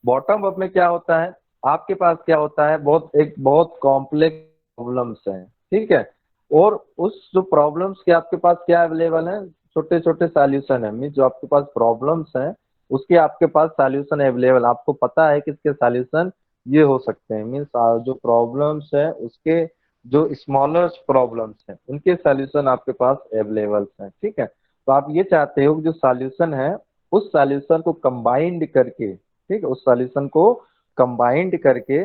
बॉटम अप में क्या होता है, आपके पास क्या होता है, बहुत कॉम्प्लेक्स प्रॉब्लम्स हैं, ठीक है। और उस जो प्रॉब्लम्स के आपके पास क्या अवेलेबल है, छोटे छोटे सॉल्यूशन है, मीन जो आपके पास प्रॉब्लम्स हैं उसके आपके पास सॉल्यूशन अवेलेबल, आपको पता है कि इसके सॉल्यूशन ये हो सकते हैं, मीन्स जो प्रॉब्लम्स है उसके जो स्मॉलर प्रॉब्लम्स हैं उनके सॉल्यूशन आपके पास अवेलेबल हैं, ठीक है। तो आप ये चाहते हो कि जो सॉल्यूशन है उस सॉल्यूशन को कंबाइंड करके, ठीक है, उस सॉल्यूशन को कंबाइंड करके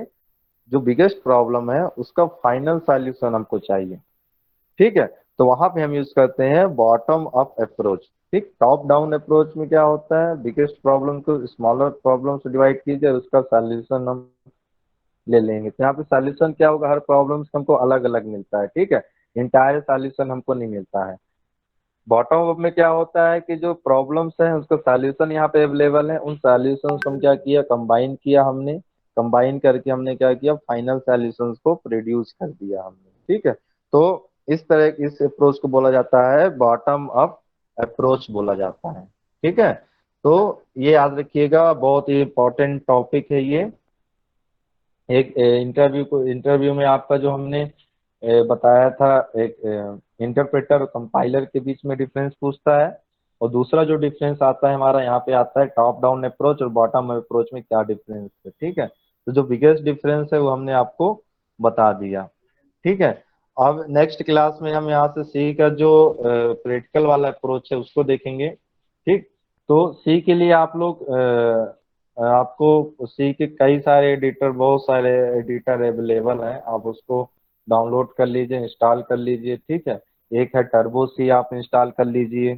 जो बिगेस्ट प्रॉब्लम है उसका फाइनल सॉल्यूशन हमको चाहिए, ठीक है। तो वहां पे हम यूज करते हैं बॉटम अप अप्रोच, ठीक। टॉप डाउन अप्रोच में क्या होता है, बिगेस्ट प्रॉब्लम को स्मॉलर प्रॉब्लम से डिवाइड कीजिए, उसका सॉल्यूशन हम ले लेंगे। तो यहाँ पे सॉल्यूशन क्या होगा, हर प्रॉब्लम हमको अलग अलग मिलता है, ठीक है, इंटायर सॉल्यूशन हमको नहीं मिलता है। बॉटम अप में क्या होता है कि जो प्रॉब्लम्स हैं उसका सॉल्यूशन यहाँ पे अवेलेबल है, उन सॉल्यूशंस को हम क्या किया, कंबाइन किया हमने, कंबाइन करके हमने क्या किया, फाइनल सॉल्यूशंस को प्रोड्यूस कर दिया हमने, ठीक है। तो इस तरह इस अप्रोच को बोला जाता है बॉटम अप अप्रोच बोला जाता है, ठीक है। तो ये याद रखिएगा, बहुत ही इंपॉर्टेंट टॉपिक है ये। एक इंटरव्यू में आपका जो हमने बताया था, एक इंटरप्रेटर और कंपाइलर के बीच में डिफरेंस पूछता है। और दूसरा जो डिफरेंस आता है हमारा यहाँ पे आता है टॉप डाउन अप्रोच और बॉटम अप्रोच में क्या डिफरेंस है, ठीक है। तो जो बिगेस्ट डिफरेंस है वो हमने आपको बता दिया, ठीक है। अब नेक्स्ट क्लास में हम यहाँ से सी का जो प्रैक्टिकल वाला अप्रोच है उसको देखेंगे, ठीक। तो सी के लिए आप लोग आपको सी के कई सारे एडिटर, बहुत सारे एडिटर अवेलेबल हैं, आप उसको डाउनलोड कर लीजिए, इंस्टॉल कर लीजिए, ठीक है। एक है टर्बो सी, आप इंस्टॉल कर लीजिए,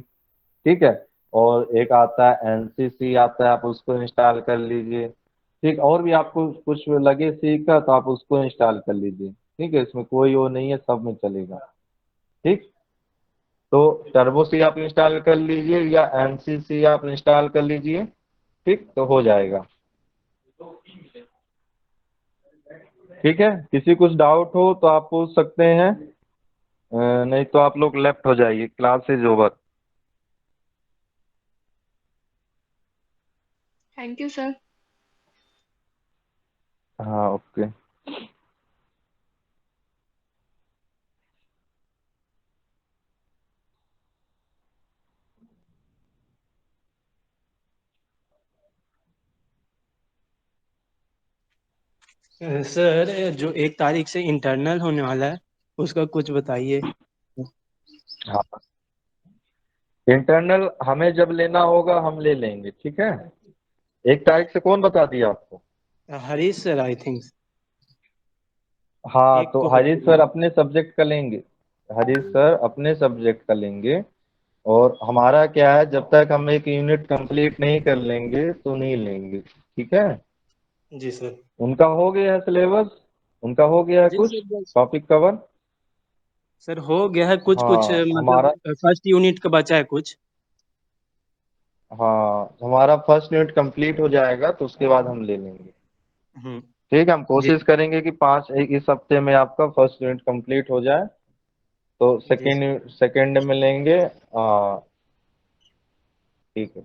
ठीक है। और एक आता है एनसीसी आता है, आप उसको इंस्टॉल कर लीजिए, ठीक। और भी आपको कुछ लगे सी का तो आप उसको इंस्टॉल कर लीजिए, ठीक है, इसमें कोई वो नहीं है, सब में चलेगा, ठीक। तो टर्बो सी आप इंस्टॉल कर लीजिए या एनसीसी आप इंस्टॉल कर लीजिए, ठीक, तो हो जाएगा, ठीक है। किसी कुछ डाउट हो तो आप पूछ सकते हैं, नहीं तो आप लोग लेफ्ट हो जाइए, class is over. Thank you sir. हाँ, ओके। सर जो 1 तारीख से इंटरनल होने वाला है उसका कुछ बताइए। हाँ, इंटरनल हमें जब लेना होगा हम ले लेंगे, ठीक है। 1 तारीख से कौन बता दिया आपको? Harish sir I think. हाँ, एक तो को हरीश होगा। सर अपने सब्जेक्ट का लेंगे। हरीश सर अपने सब्जेक्ट का लेंगे। और हमारा क्या है, जब तक हम एक यूनिट कंप्लीट नहीं कर लेंगे तो नहीं लेंगे, ठीक है। जी सर। उनका हो गया है सिलेबस, उनका हो गया है जी कुछ सर बस। Topic cover. सर हो गया है कुछ कुछ, हाँ मतलब हमारा फर्स्ट यूनिट का बचा है कुछ। हाँ हमारा फर्स्ट यूनिट कंप्लीट हो जाएगा तो उसके बाद हम ले लेंगे। हम्म। ठीक है, हम जी कोशिश करेंगे कि इस हफ्ते में आपका फर्स्ट यूनिट कंप्लीट हो जाए, तो जी सर। सेकेंड सेकेंड में लेंगे। हाँ ठीक है।